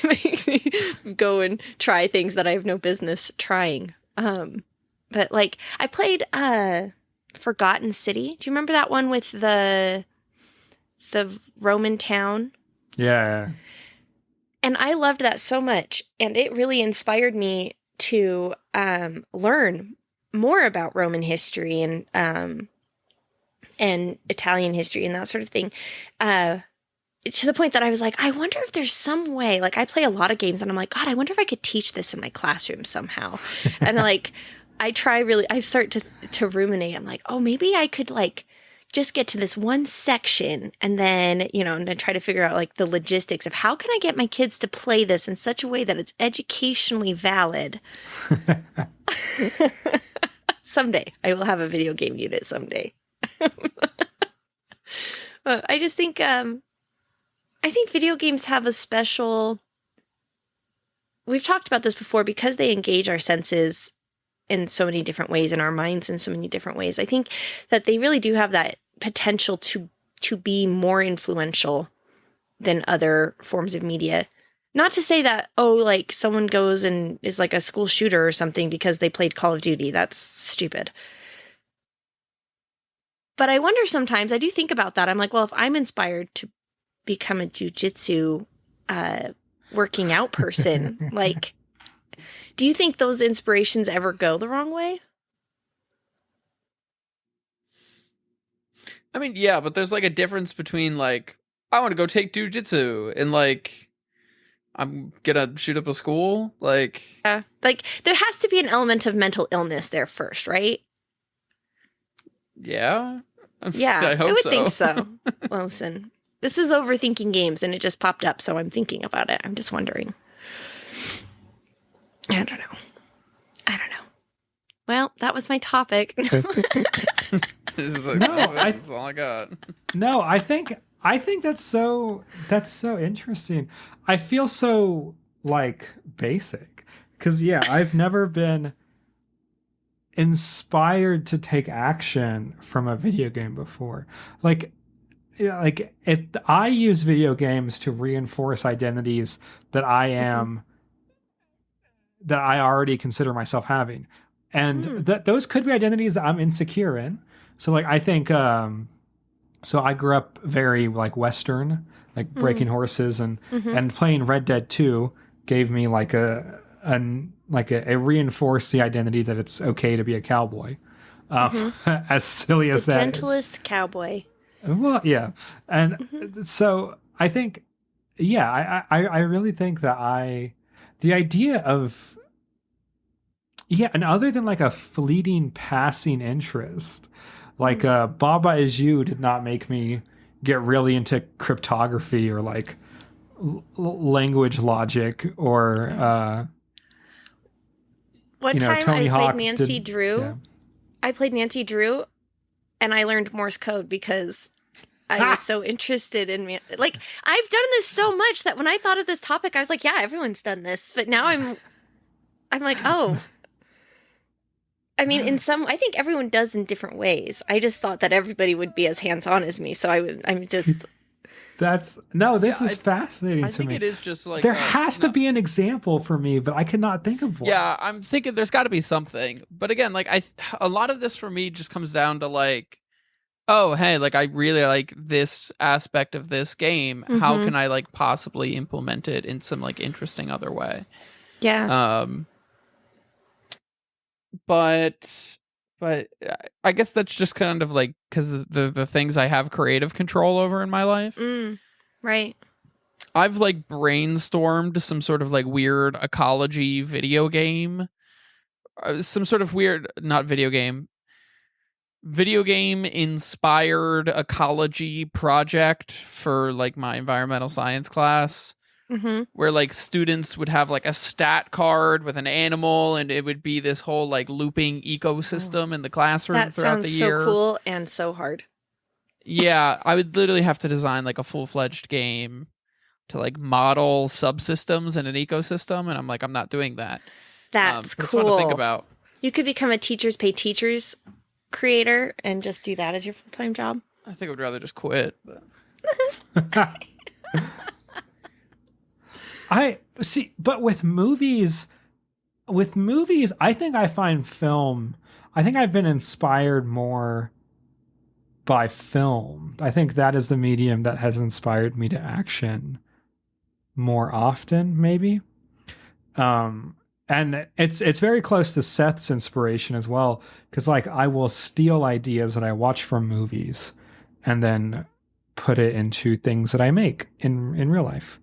makes me go and try things that I have no business trying. But like, I played Forgotten City. Do you remember that one with the Roman town? Yeah. And I loved that so much, and it really inspired me to learn more about Roman history and Italian history and that sort of thing. To the point that I was like, I wonder if there's some way. Like, I play a lot of games, and I'm like, God, I wonder if I could teach this in my classroom somehow. And like, I start to ruminate. I'm like, oh, maybe I could like just get to this one section and then, and then try to figure out like the logistics of how can I get my kids to play this in such a way that it's educationally valid. Someday I will have a video game unit someday. But I just think, I think video games have a special, we've talked about this before, because they engage our senses in so many different ways, in our minds in so many different ways. I think that they really do have that potential to be more influential than other forms of media. Not to say that, like someone goes and is like a school shooter or something because they played Call of Duty. That's stupid. But I wonder sometimes, I do think about that. I'm like, well, if I'm inspired to become a jujitsu working out person, like, do you think those inspirations ever go the wrong way? I mean, yeah, but there's like a difference between like, I want to go take jujitsu and like, I'm gonna shoot up a school. Like, like there has to be an element of mental illness there first, right? Yeah. Yeah, I hope I would so. think so. Well, listen, this is Overthinking Games, and it just popped up, so I'm thinking about it. I'm just wondering. I don't know. Well, that was my topic. It's just like, No, that's all I got. No, I think that's so interesting. I feel so like basic because I've never been inspired to take action from a video game before. I use video games to reinforce identities that I already consider myself having. And those could be identities that I'm insecure in. So like I think so I grew up very like Western, like breaking horses and playing Red Dead 2 gave me like a reinforced the identity that it's okay to be a cowboy. As silly as the that gentlest cowboy. Well, yeah. And so I think I really think that the idea of Yeah, and other than like a fleeting passing interest, like Baba Is You did not make me get really into cryptography or like language logic or One time Tony I Hawk played Nancy did, Drew. yeah. I played Nancy Drew, and I learned Morse code because I was so interested in like I've done this so much that when I thought of this topic, I was like, yeah, everyone's done this. But now I'm like, oh. I mean, I think everyone does in different ways. I just thought that everybody would be as hands-on as me, so I'm just. This is fascinating to me. I think it is just like there has to be an example for me, but I cannot think of one. Yeah, I'm thinking there's got to be something. But again, like a lot of this for me just comes down to like, oh, hey, like I really like this aspect of this game. How can I like possibly implement it in some like interesting other way? Yeah. But I guess that's just kind of like because the things I have creative control over in my life. Right. I've like brainstormed some sort of like weird ecology video game, some sort of weird, not video game inspired ecology project for like my environmental science class. Where like students would have like a stat card with an animal, and it would be this whole like looping ecosystem in the classroom throughout the year. That sounds so cool and so hard. Yeah, I would literally have to design like a full-fledged game to like model subsystems in an ecosystem, and I'm like, I'm not doing that. That's cool. It's fun to think about. You could become a teachers pay teachers creator and just do that as your full-time job. I think I would rather just quit. But. I see, but with movies, I think I find film. I think I've been inspired more by film. I think that is the medium that has inspired me to action more often, maybe. And it's very close to Seth's inspiration as well, because like I will steal ideas that I watch from movies and then put it into things that I make in real life.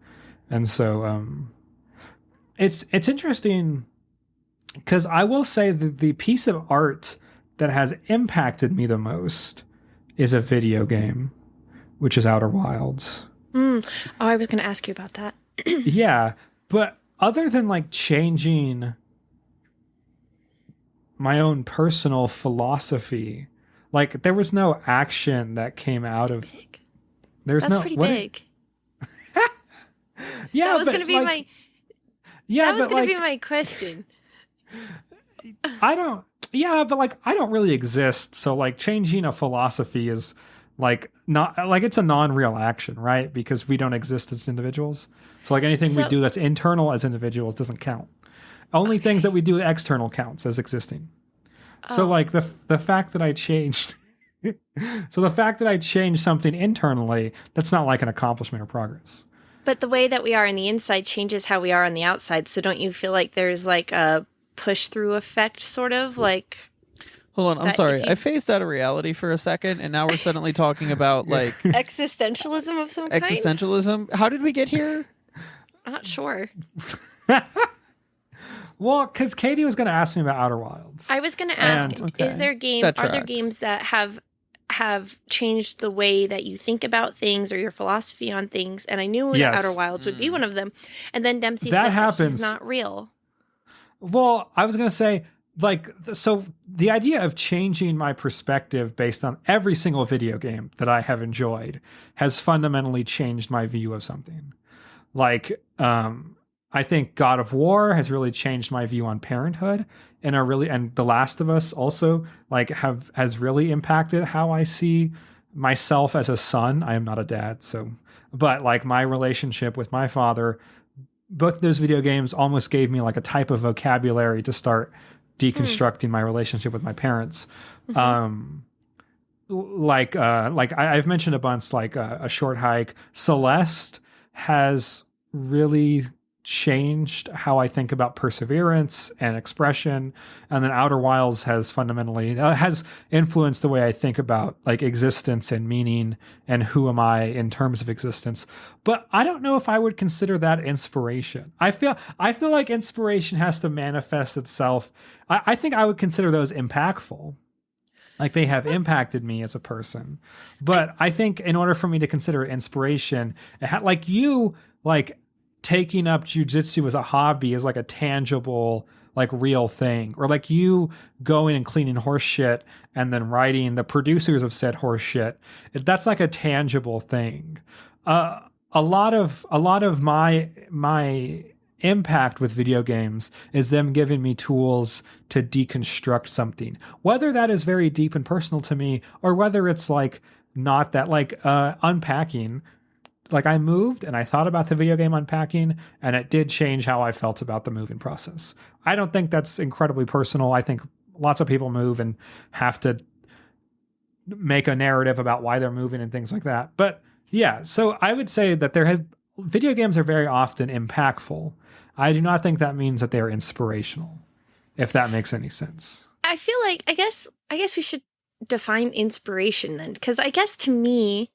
And so it's interesting because I will say that the piece of art that has impacted me the most is a video game, which is Outer Wilds. Oh, I was going to ask you about that. Yeah, but other than like changing my own personal philosophy, like there was no action that came out of. That's pretty big. Yeah, that was going to be like, that was going to be my question. I don't really exist. So like changing a philosophy is like not like it's a non-real action, right? Because we don't exist as individuals. So like anything we do that's internal as individuals doesn't count. Only things that we do external counts as existing. So like the fact that I changed something internally, that's not like an accomplishment or progress. But the way that we are on the inside changes how we are on the outside. So don't you feel like there's like a push through effect, sort of like? Hold on, I'm sorry. I phased out of reality for a second, and now we're suddenly talking about like existentialism of some kind. Existentialism. How did we get here? I'm not sure. Well, because Katie was going to ask me about Outer Wilds. I was going to ask: Is there are there games that have changed the way that you think about things or your philosophy on things? And I knew that Outer Wilds would be one of them. And then Dempsey said that he's not real. Well, I was going to say, like, so the idea of changing my perspective based on every single video game that I have enjoyed has fundamentally changed my view of something. Like, I think God of War has really changed my view on parenthood, and The Last of Us also like has really impacted how I see myself as a son. I am not a dad, but like my relationship with my father, both of those video games almost gave me like a type of vocabulary to start deconstructing my relationship with my parents. I've mentioned a bunch, like A Short Hike. Celeste has really changed how I think about perseverance and expression. And then Outer Wilds has fundamentally has influenced the way I think about like existence and meaning and who am I in terms of existence. But I don't know if I would consider that inspiration. I feel like inspiration has to manifest itself. I think I would consider those impactful. Like they have impacted me as a person. But I think in order for me to consider inspiration, like you, like taking up jujitsu as a hobby is like a tangible, like real thing. Or like you going and cleaning horse shit and then writing the producers of said horse shit. That's like a tangible thing. A lot of my impact with video games is them giving me tools to deconstruct something, whether that is very deep and personal to me or whether it's like not that, like unpacking. Like I moved and I thought about the video game unpacking and it did change how I felt about the moving process. I don't think that's incredibly personal. I think lots of people move and have to make a narrative about why they're moving and things like that. But yeah, so I would say that video games are very often impactful. I do not think that means that they're inspirational, if that makes any sense. I feel like I guess we should define inspiration then, because I guess to me,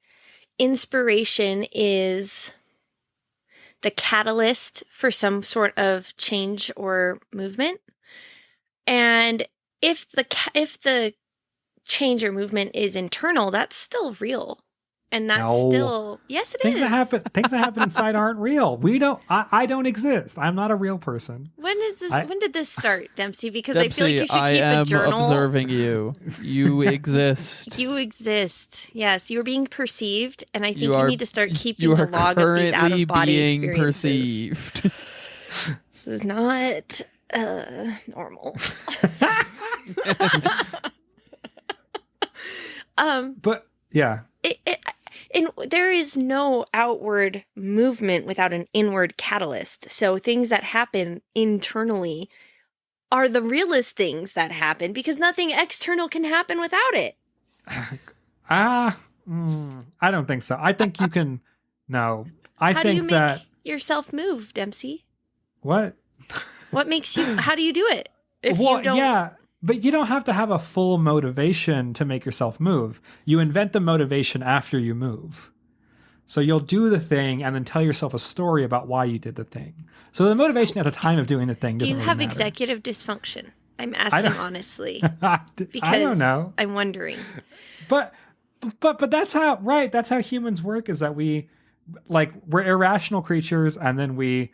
inspiration is the catalyst for some sort of change or movement. And if the change or movement is internal, that's still real. And that's still, yes, it is. Things that happen inside aren't real. I don't exist. I'm not a real person. When did this start, Dempsey? Because Dempsey, I feel like you should keep a journal. I am observing you. You exist. You exist. Yes, you're being perceived, and I think you need to start keeping the log of these out-of-body experiences. Perceived. This is not normal. But yeah. And there is no outward movement without an inward catalyst. So things that happen internally are the realest things that happen because nothing external can happen without it. I don't think so. I think you can. No, How do you make yourself move, Dempsey? What? What makes you? How do you do it? If well, you don't... yeah. But you don't have to have a full motivation to make yourself move. You invent the motivation after you move. So you'll do the thing and then tell yourself a story about why you did the thing. So the motivation at the time of doing the thing doesn't really matter. Do you have executive dysfunction? I'm asking honestly. Because I don't know. I'm wondering. But that's how humans work, is that we're irrational creatures and then we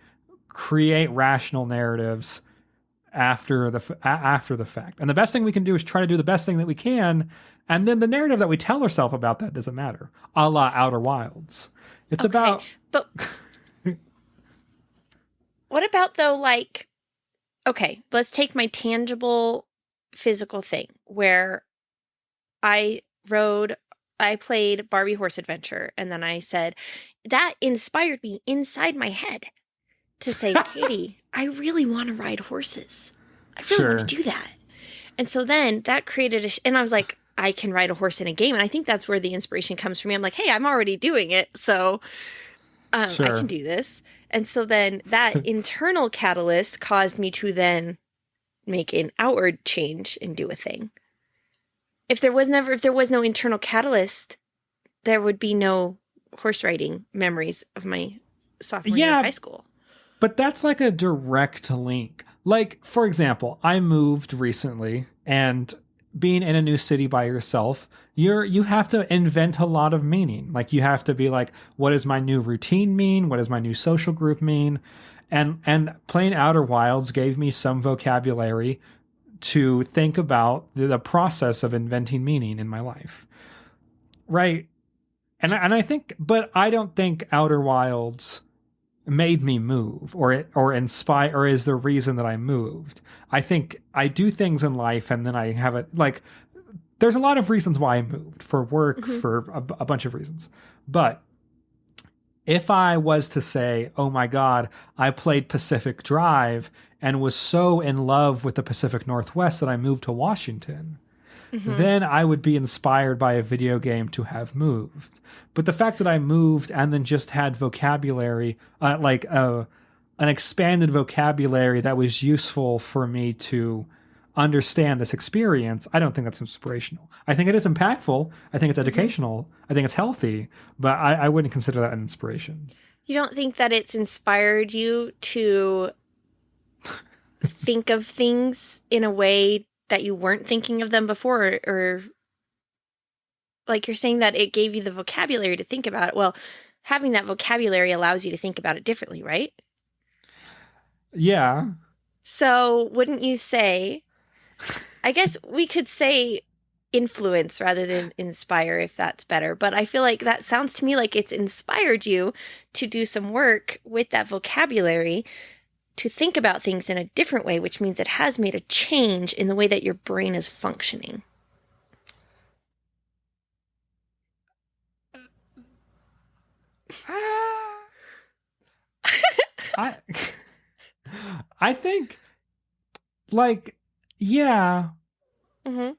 create rational narratives after the fact. And the best thing we can do is try to do the best thing that we can, and then the narrative that we tell ourselves about that doesn't matter. A la Outer Wilds. It's about... But what about though, like, okay, let's take my tangible physical thing where I played Barbie Horse Adventure, and then I said, that inspired me inside my head to say, Katie, I really want to ride horses. I really want to do that. And so then that created and I was like, I can ride a horse in a game. And I think that's where the inspiration comes from me. I'm like, hey, I'm already doing it. So I can do this. And so then that internal catalyst caused me to then make an outward change and do a thing. If there was no internal catalyst, there would be no horse riding memories of my sophomore year of high school. But that's like a direct link. Like, for example, I moved recently, and being in a new city by yourself, you have to invent a lot of meaning. Like, you have to be like, what does my new routine mean? What does my new social group mean? And playing Outer Wilds gave me some vocabulary to think about the process of inventing meaning in my life. Right? And I think, but I don't think Outer Wilds made me move or inspire or is the reason that I moved. I think I do things in life and then I have it, like, there's a lot of reasons why I moved, for work, for a bunch of reasons. But if I was to say, oh my God, I played Pacific Drive and was so in love with the Pacific Northwest that I moved to Washington, then I would be inspired by a video game to have moved. But the fact that I moved and then just had vocabulary, like a an expanded vocabulary that was useful for me to understand this experience, I don't think that's inspirational. I think it is impactful. I think it's educational. I think it's healthy, but I wouldn't consider that an inspiration. You don't think that it's inspired you to think of things in a way that you weren't thinking of them before, or like you're saying that it gave you the vocabulary to think about it. Well, having that vocabulary allows you to think about it differently, right? Yeah. So wouldn't you say, I guess we could say influence rather than inspire, if that's better. But I feel like that sounds to me like it's inspired you to do some work with that vocabulary to think about things in a different way, which means it has made a change in the way that your brain is functioning. I think, like, yeah,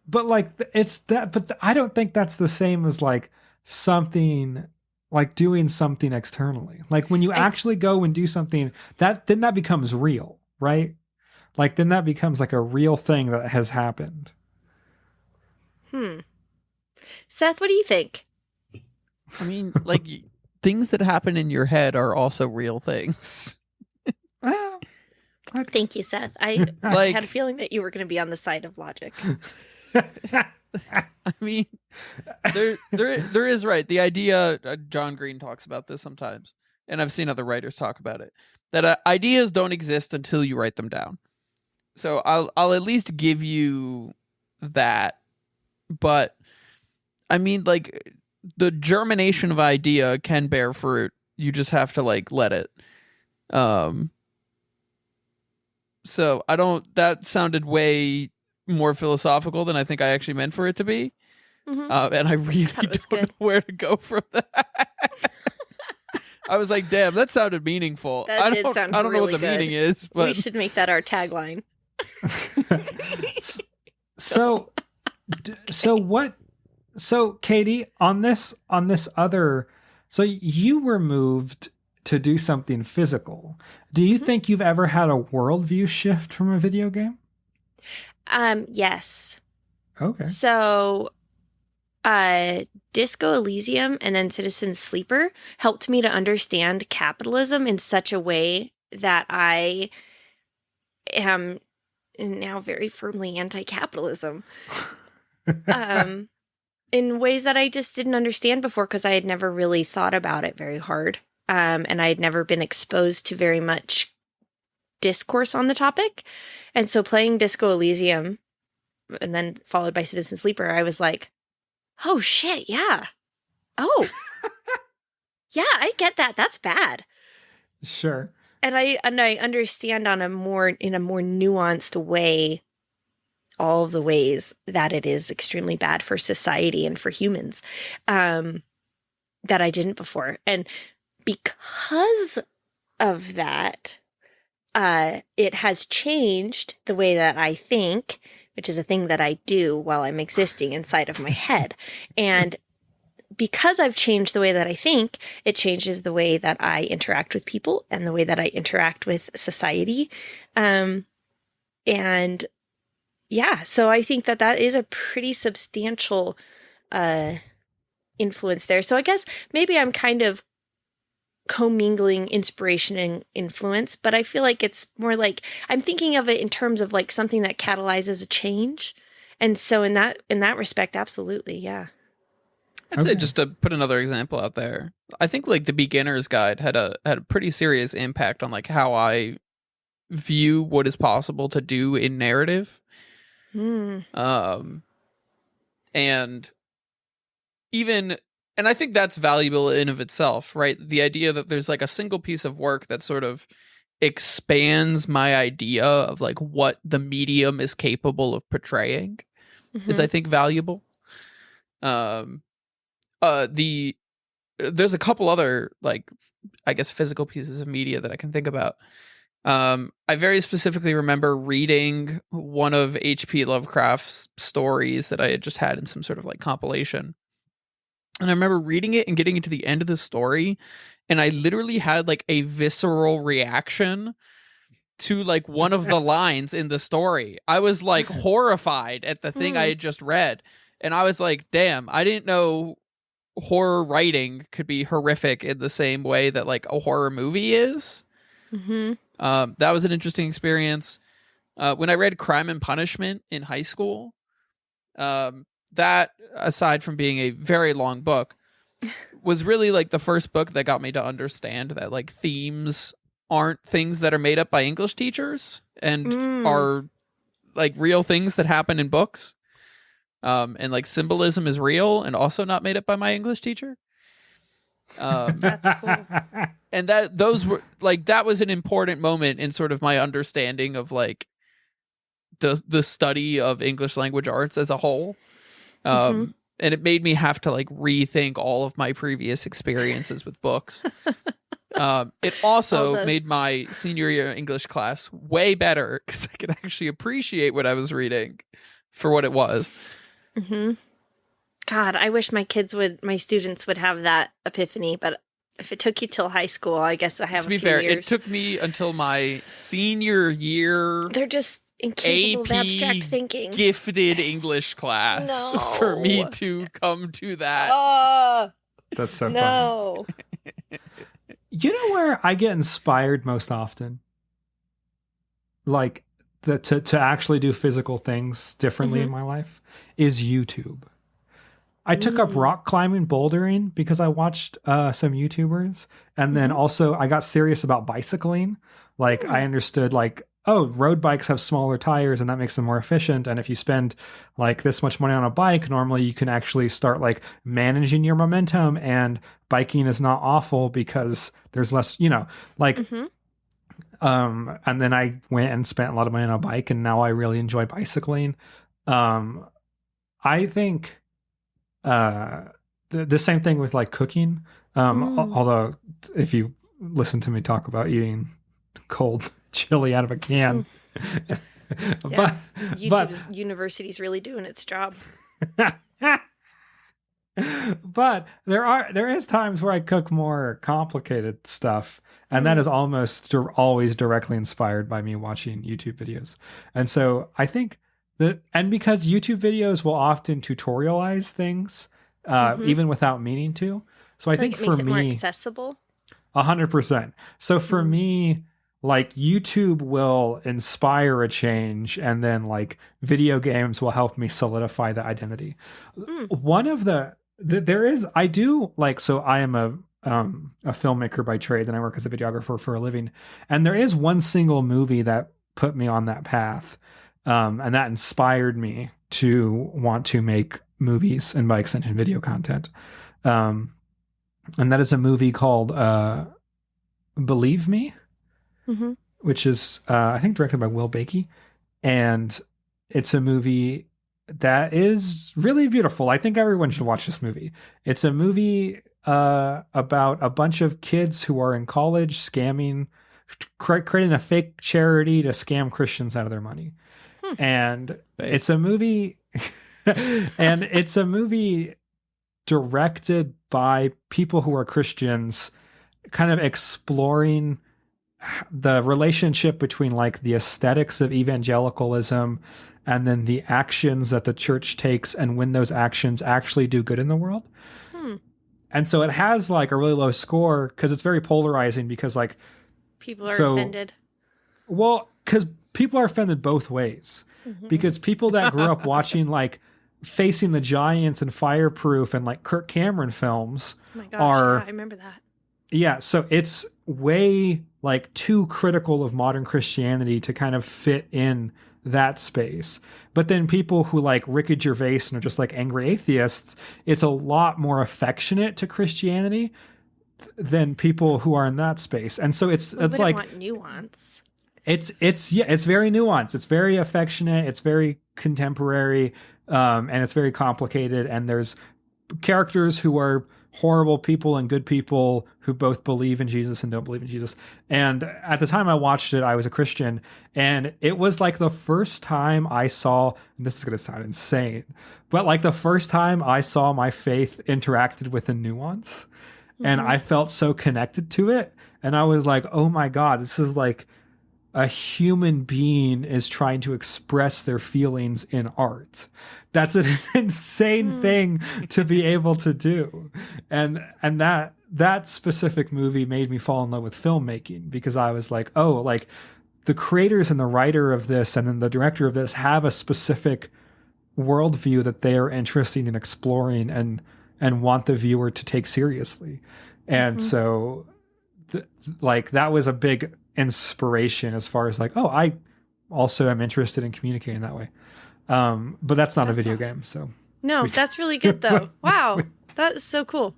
but like it's that, but I don't think that's the same as like something, like doing something externally. Like when you actually go and do something, then that becomes real, right? Like then that becomes like a real thing that has happened. Seth, what do you think? I mean, like, things that happen in your head are also real things. Thank you, Seth. I had a feeling that you were going to be on the side of logic. I mean, there is, right, the idea, John Green talks about this sometimes, and I've seen other writers talk about it, that ideas don't exist until you write them down. So I'll at least give you that. But I mean, like, the germination of idea can bear fruit. You just have to like let it. So that sounded way more philosophical than I think I actually meant for it to be. And I really don't know where to go from that. I was like, damn, that sounded meaningful. I don't know what the meaning is, but we should make that our tagline. So Katie, on this other, so you were moved to do something physical. Do you think you've ever had a worldview shift from a video game? Yes. Okay. So, Disco Elysium and then Citizen Sleeper helped me to understand capitalism in such a way that I am now very firmly anti-capitalism. In ways that I just didn't understand before because I had never really thought about it very hard. And I had never been exposed to very much discourse on the topic. And so playing Disco Elysium and then followed by Citizen Sleeper, I was like, oh shit, yeah. Oh. Yeah, I get that. That's bad. Sure. And I understand in a more nuanced way all of the ways that it is extremely bad for society and for humans that I didn't before. And because of that, it has changed the way that I think, which is a thing that I do while I'm existing inside of my head. And because I've changed the way that I think, it changes the way that I interact with people and the way that I interact with society. And yeah, so I think that is a pretty substantial influence there. So I guess maybe I'm kind of commingling inspiration and influence, but I feel like it's more like I'm thinking of it in terms of like something that catalyzes a change. And so in that respect, absolutely, yeah. I'd say, just to put another example out there, I think like the Beginner's Guide had a pretty serious impact on like how I view what is possible to do in narrative. And I think that's valuable in of itself, right? The idea that there's like a single piece of work that sort of expands my idea of like what the medium is capable of portraying is, I think, valuable. There's a couple other, like, I guess, physical pieces of media that I can think about. I very specifically remember reading one of H.P. Lovecraft's stories that I had just had in some sort of like compilation. And I remember reading it and getting into the end of the story, and I literally had like a visceral reaction to like one of the lines in the story. I was like horrified at the thing I had just read. And I was like, damn, I didn't know horror writing could be horrific in the same way that like a horror movie is. That was an interesting experience. When I read Crime and Punishment in high school, that, aside from being a very long book, was really like the first book that got me to understand that like themes aren't things that are made up by English teachers and are like real things that happen in books. And like symbolism is real and also not made up by my English teacher. That's cool. And those were like, that was an important moment in sort of my understanding of like the study of English language arts as a whole. And it made me have to like rethink all of my previous experiences with books. It also made my senior year English class way better because I could actually appreciate what I was reading for what it was. God, I wish my students would have that epiphany, but if it took you till high school, I guess I have to be a few fair, years. it took me until my senior year. They're just incapable of abstract thinking. Gifted English class for me to come to that. That's so funny. You know where I get inspired most often? Like to actually do physical things differently in my life is YouTube. I took up rock climbing, bouldering because I watched some YouTubers, and then also I got serious about bicycling. Like I understood like, oh, road bikes have smaller tires and that makes them more efficient. And if you spend like this much money on a bike, normally you can actually start like managing your momentum, and biking is not awful because there's less, like, and then I went and spent a lot of money on a bike, and now I really enjoy bicycling. I think the same thing with like cooking. Although if you listen to me talk about eating cold chili out of a can, but university's really doing its job. But there is times where I cook more complicated stuff, and that is almost always directly inspired by me watching YouTube videos. And so I think and because YouTube videos will often tutorialize things, even without meaning to. So I think it makes for it me, more accessible. 100%. So for me, like YouTube will inspire a change, and then like video games will help me solidify the identity. One of I do like, so I am a filmmaker by trade, and I work as a videographer for a living. And there is one single movie that put me on that path. And that inspired me to want to make movies and by extension video content. And that is a movie called Believe Me, which is, I think, directed by Will Bakey. And it's a movie that is really beautiful. I think everyone should watch this movie. It's a movie about a bunch of kids who are in college scamming, creating a fake charity to scam Christians out of their money. And it's a movie and it's a movie directed by people who are Christians, kind of exploring the relationship between like the aesthetics of evangelicalism and then the actions that the church takes, and when those actions actually do good in the world. And so it has like a really low score because it's very polarizing, because like people are offended. Well, because people are offended both ways. Because people that grew up watching like Facing the Giants and Fireproof and like Kirk Cameron films I remember that. Yeah, so it's way like too critical of modern Christianity to kind of fit in that space. But then people who like Ricky Gervais and are just like angry atheists, it's a lot more affectionate to Christianity than people who are in that space. And so it's like want nuance. It's very nuanced. It's very affectionate. It's very contemporary, and it's very complicated. And there's characters who are horrible people and good people who both believe in Jesus and don't believe in Jesus. And at the time I watched it, I was a Christian, and it was like the first time I saw, and this is going to sound insane, but like the first time I saw my faith interacted with a nuance, and I felt so connected to it. And I was like, oh my God, this is like a human being is trying to express their feelings in art. That's an insane thing to be able to do. And that specific movie made me fall in love with filmmaking, because I was like, oh, like the creators and the writer of this and then the director of this have a specific worldview that they are interested in exploring and want the viewer to take seriously. And so like that was a big inspiration as far as like, oh, I also am interested in communicating that way. But that's not a video game. So no, that's really good though. Wow. That is so cool.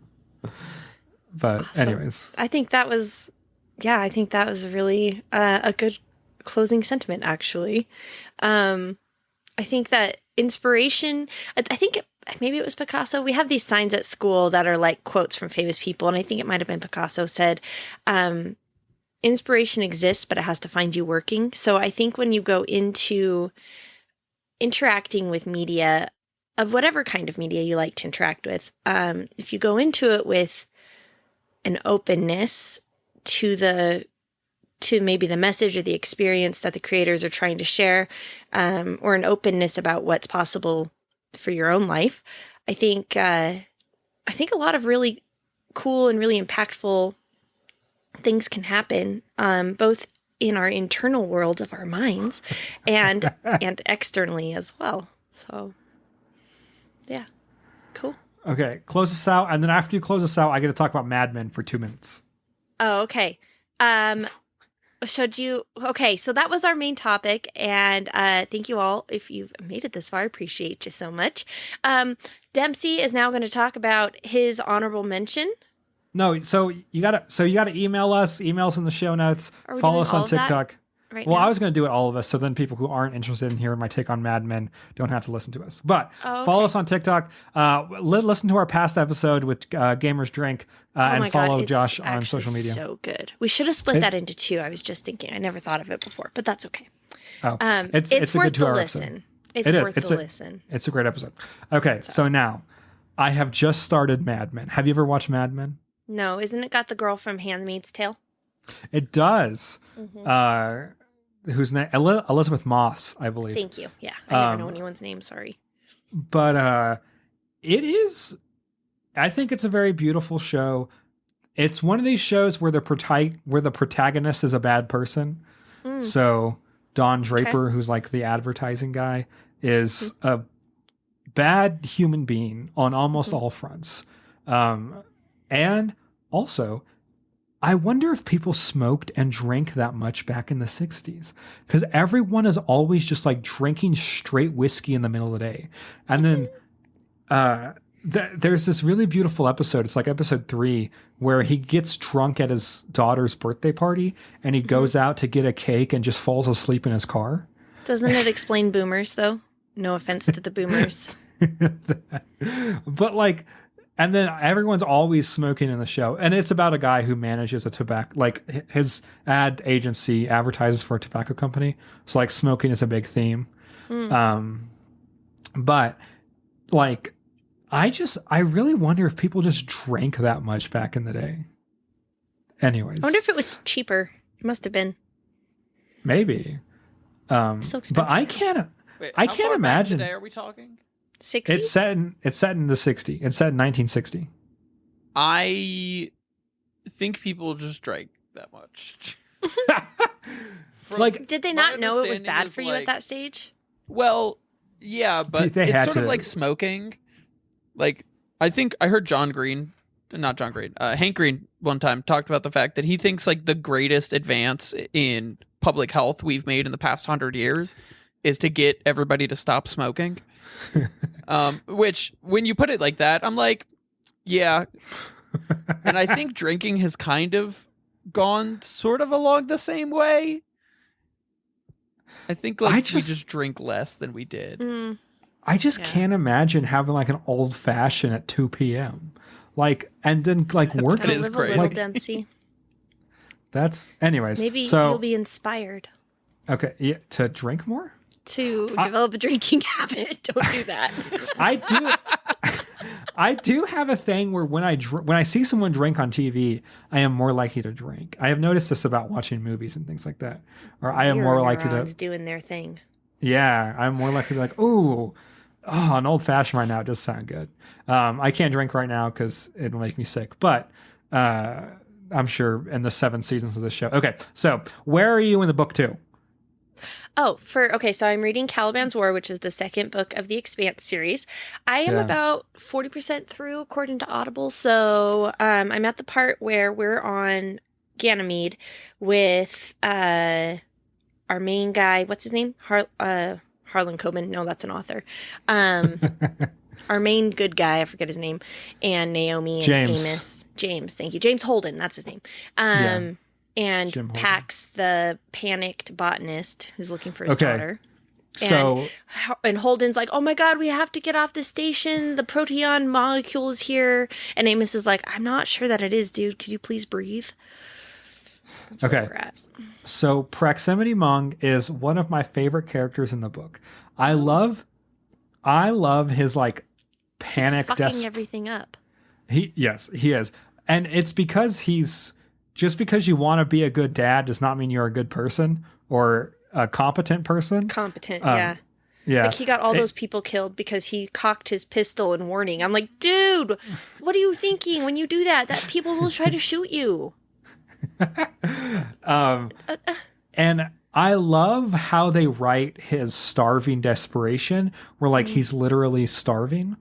But awesome. Anyways, I think that was really a good closing sentiment, actually. I think that inspiration, I think maybe it was Picasso. We have these signs at school that are like quotes from famous people. And I think it might've been Picasso said, inspiration exists, but it has to find you working. So I think when you go into interacting with media of whatever kind of media you like to interact with, if you go into it with an openness to maybe the message or the experience that the creators are trying to share, or an openness about what's possible for your own life, I think a lot of really cool and really impactful things can happen, both in our internal world of our minds and externally as well. So, yeah, cool. Okay, close us out, and then after you close us out, I get to talk about Mad Men for 2 minutes. Oh, okay. So that was our main topic, and thank you all if you've made it this far. I appreciate you so much. Dempsey is now going to talk about his honorable mention. No, so you gotta email us in the show notes. Follow us on TikTok. I was going to do it all of us, so then people who aren't interested in hearing my take on Mad Men don't have to listen to us. But follow us on TikTok. Listen to our past episode with Gamers Drink, and follow Josh on social media. So good. We should have split that into 2. I was just thinking. I never thought of it before, but that's okay. Oh, it's a worth good 2-hour the listen. episode. It's worth the listen. It's a great episode. Okay, so now I have just started Mad Men. Have you ever watched Mad Men? No, isn't it got the girl from Handmaid's Tale? It does. Whose name? Elizabeth Moss, I believe. Thank you. Yeah, I never know anyone's name. Sorry. But it is. I think it's a very beautiful show. It's one of these shows where the protagonist is a bad person. So Don Draper, who's like the advertising guy, is a bad human being on almost all fronts. And also, I wonder if people smoked and drank that much back in the 60s, because everyone is always just like drinking straight whiskey in the middle of the day. And then there's this really beautiful episode. It's like episode 3, where he gets drunk at his daughter's birthday party and he goes out to get a cake and just falls asleep in his car. Doesn't it explain boomers, though? No offense to the boomers. But like, and then everyone's always smoking in the show. And it's about a guy who manages a tobacco, like his ad agency advertises for a tobacco company. So like smoking is a big theme. But like, I really wonder if people just drank that much back in the day. Anyways. I wonder if it was cheaper. It must have been. Maybe. So expensive. But I can't imagine. Back in the day are we talking? 60s? It's set in the 60s. It's set in 1960. I think people just drank that much. Like, did they not know it was bad for you at that stage? Well, yeah, but it's sort of like smoking. Like, I think I heard Hank Green one time talked about the fact that he thinks like the greatest advance in public health we've made in the past 100 years is to get everybody to stop smoking. Which, when you put it like that, I'm like, yeah. And I think drinking has kind of gone sort of along the same way. I think like we just drink less than we did. I just can't imagine having like an old fashioned at 2 p.m. like, and then like work. Gotta It is live crazy. a little, Like- Dempsey. That's anyways. Maybe so you'll be inspired okay, yeah, to drink more. to develop a drinking habit. Don't do that. I do. I do have a thing where when I see someone drink on TV, I am more likely to drink. I have noticed this about watching movies and things like that. Or I am Your more likely neurons to. doing their thing. Yeah, I'm more likely to be like, oh, an old fashioned right now does sound good. I can't drink right now because it'll make me sick. But I'm sure in the 7 seasons of the show. Okay, so where are you in the book 2? Oh, so I'm reading Caliban's War, which is the second book of the Expanse series. I am Yeah. about 40% through according to Audible. So I'm at the part where we're on Ganymede with our main guy. What's his name? Harlan Coben. No, that's an author. Our main good guy, I forget his name, and Naomi and James. Amos. James, thank you. James Holden, that's his name. Yeah. And Jim Holden. Pax, the panicked botanist who's looking for his Okay. daughter. So And Holden's like, oh my God, we have to get off the station. The proteon molecule is here. And Amos is like, I'm not sure that it is, dude. Could you please breathe? That's where Okay. we're at. So Proximity Mung is one of my favorite characters in the book. I love his like panic. He's fucking everything up. He is, and it's because just because you want to be a good dad does not mean you're a good person or a competent person. Competent, Um, yeah. Yeah, Like he got all those people killed because he cocked his pistol in warning. I'm like, dude, what are you thinking when you do that? That people will try to shoot you. And I love how they write his starving desperation, where like he's literally starving.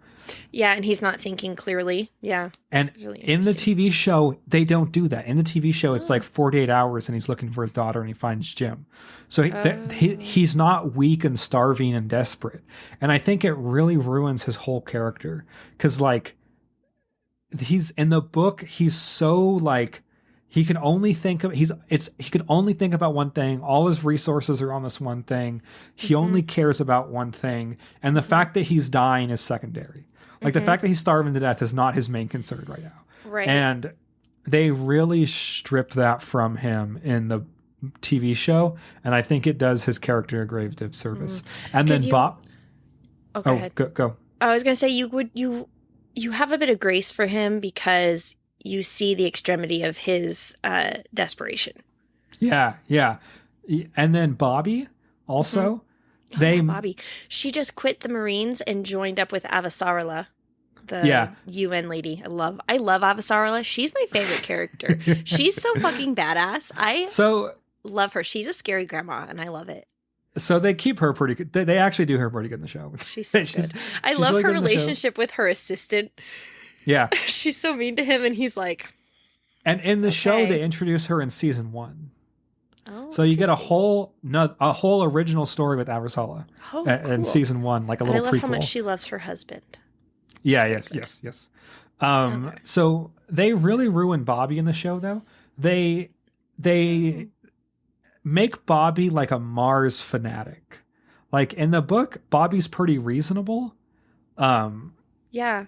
Yeah, and he's not thinking clearly. Yeah. And Really in the interesting. TV show, they don't do that. In the TV show, it's like 48 hours and he's looking for his daughter and he finds Jim. So he's not weak and starving and desperate. And I think it really ruins his whole character. Because, like, he's in the book, he's so, like, he can only think of he can only think about one thing. All his resources are on this one thing. He only cares about one thing. And the fact that he's dying is secondary. Like the fact that he's starving to death is not his main concern right now. Right. And they really strip that from him in the TV show, and I think it does his character a grave disservice. And then 'Cause you- Bob, Oh, go ahead. go. I was gonna say you have a bit of grace for him because you see the extremity of his desperation. Yeah. And then Bobby also. They Oh, Bobby, she just quit the Marines and joined up with Avasarala, the Yeah. UN lady. I love Avasarala. She's my favorite character. She's so fucking badass. I so love her. She's a scary grandma, and I love it. they keep her pretty good. They actually do her pretty good in the show. She's so good. I she's love really her good in the show. relationship with her assistant. Yeah. She's so mean to him, and he's like, And in the show, Okay. they introduce her in season 1. "Oh." So you get a interesting. whole original story with Avasarala Oh, in cool. season 1, like a And I little love prequel. how much she loves her husband. Yeah, That's very yes. Okay. So they really ruin Bobby in the show, though. They make Bobby like a Mars fanatic. Like in the book, Bobby's pretty reasonable. Yeah.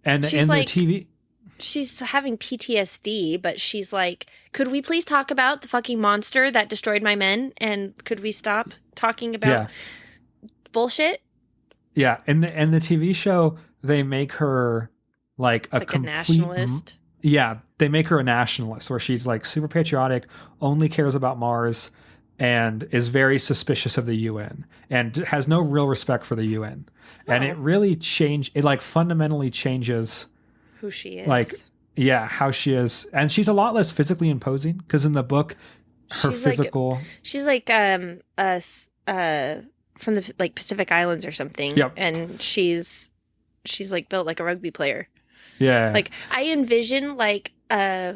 And She's in like- the TV, She's having PTSD, but she's like, could we please talk about the fucking monster that destroyed my men? And could we stop talking about yeah, bullshit? yeah. In the TV show, they make her like a Like a complete nationalist. Yeah, they make her a nationalist where she's like super patriotic, only cares about Mars, and is very suspicious of the UN and has no real respect for the UN. And Oh. it really like fundamentally changes Who she is. like how she is. And she's a lot less physically imposing because in the book her She's like- physical She's like from the like Pacific Islands or something. Yep. And she's like built like a rugby player. yeah. Like I envision like a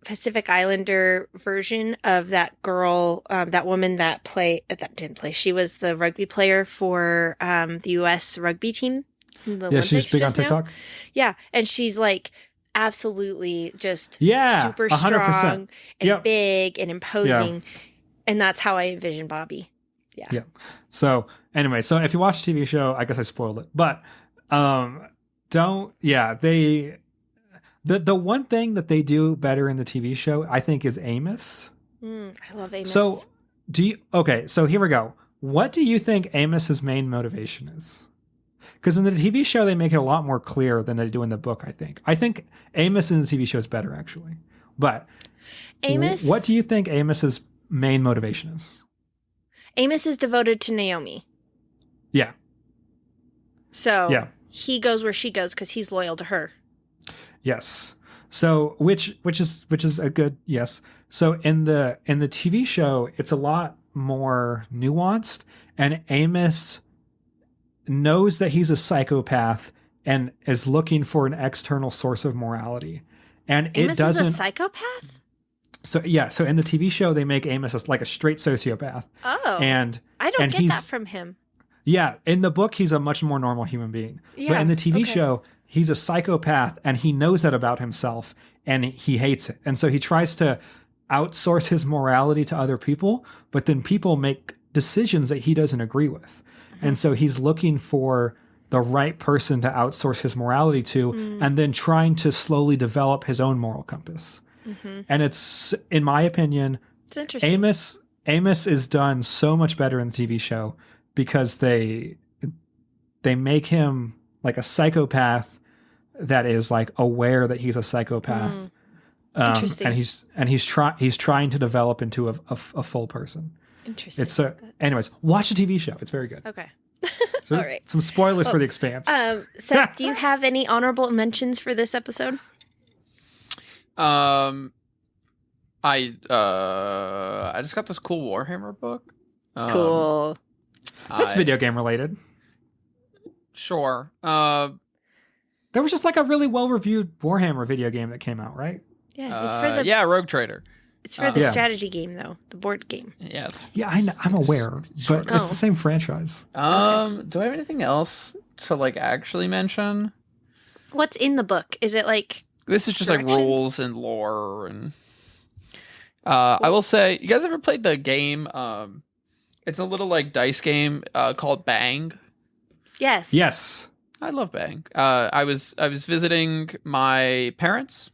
Pacific Islander version of that girl, that woman that didn't play. She was the rugby player for the U.S. rugby team. in the yeah, she's Olympics big on just now. TikTok. Yeah, and she's like absolutely just Yeah, super 100%. strong and Yep. big and imposing, and that's how I envision Bobby. Yeah. So anyway, so if you watch the TV show, I guess I spoiled it, but The one thing that they do better in the TV show, I think, is Amos. I love Amos. So so here we go. What do you think Amos's main motivation is? Because in the TV show, they make it a lot more clear than they do in the book, I think. I think Amos in the TV show is better, actually. But Amos, what do you think Amos's main motivation is? Amos is devoted to Naomi. Yeah. So he goes where she goes because he's loyal to her. Yes. So which is a good yes. So in the TV show, it's a lot more nuanced, and Amos knows that he's a psychopath and is looking for an external source of morality. And Amos it doesn't. Is a psychopath? So in the TV show, they make Amos like a straight sociopath. Oh. And I don't get that from him. Yeah, in the book, he's a much more normal human being. Yeah, but in the TV show, he's a psychopath, and he knows that about himself, and he hates it. And so he tries to outsource his morality to other people, but then people make decisions that he doesn't agree with. And so he's looking for the right person to outsource his morality to, and then trying to slowly develop his own moral compass. And it's, in my opinion, it's interesting. Amos is done so much better in the TV show because they make him like a psychopath that is like aware that he's a psychopath. Interesting. And he's trying to develop into a full person. Interesting. It's anyways, watch the TV show. It's very good. Okay. So All right. Some spoilers for The Expanse. Seth, do you have any honorable mentions for this episode? I just got this cool Warhammer book. Cool. That's video game related. Sure. There was just like a really well-reviewed Warhammer video game that came out, right? Yeah, it's for the Rogue Trader. It's for the strategy game, though, the board game. Yeah. I'm aware, but it's the same franchise. Do I have anything else to like actually mention? What's in the book? Is it like this is just directions? Like rules and lore and I will say, you guys ever played the game? It's a little like dice game called Bang. Yes. I love Bang. I was visiting my parents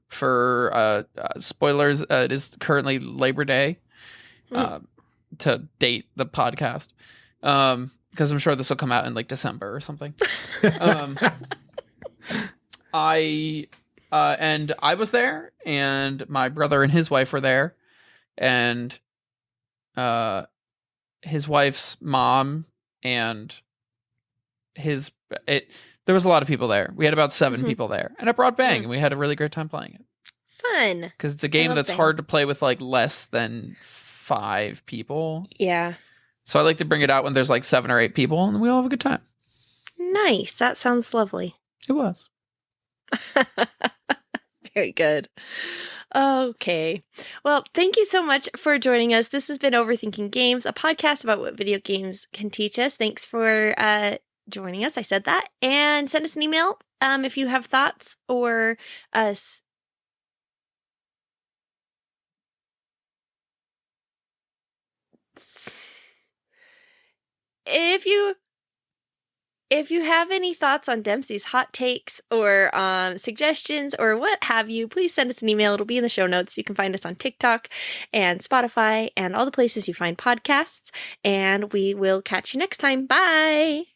for spoilers. It is currently Labor Day to date the podcast because I'm sure this will come out in like December or something. I was there, and my brother and his wife were there, and his wife's mom and there was a lot of people there. We had about 7 people there, and I brought Bang, and we had a really great time playing it. Fun. Because it's a game that's hard to play with like less than 5 people. Yeah. So I like to bring it out when there's like 7 or 8 people, and we all have a good time. Nice. That sounds lovely. It was. Very good. Okay. Well, thank you so much for joining us. This has been Overthinking Games, a podcast about what video games can teach us. Thanks for joining us. I said that. And send us an email if you have thoughts or If you have any thoughts on Dempsey's hot takes or suggestions or what have you, please send us an email. It'll be in the show notes. You can find us on TikTok and Spotify and all the places you find podcasts. And we will catch you next time. Bye.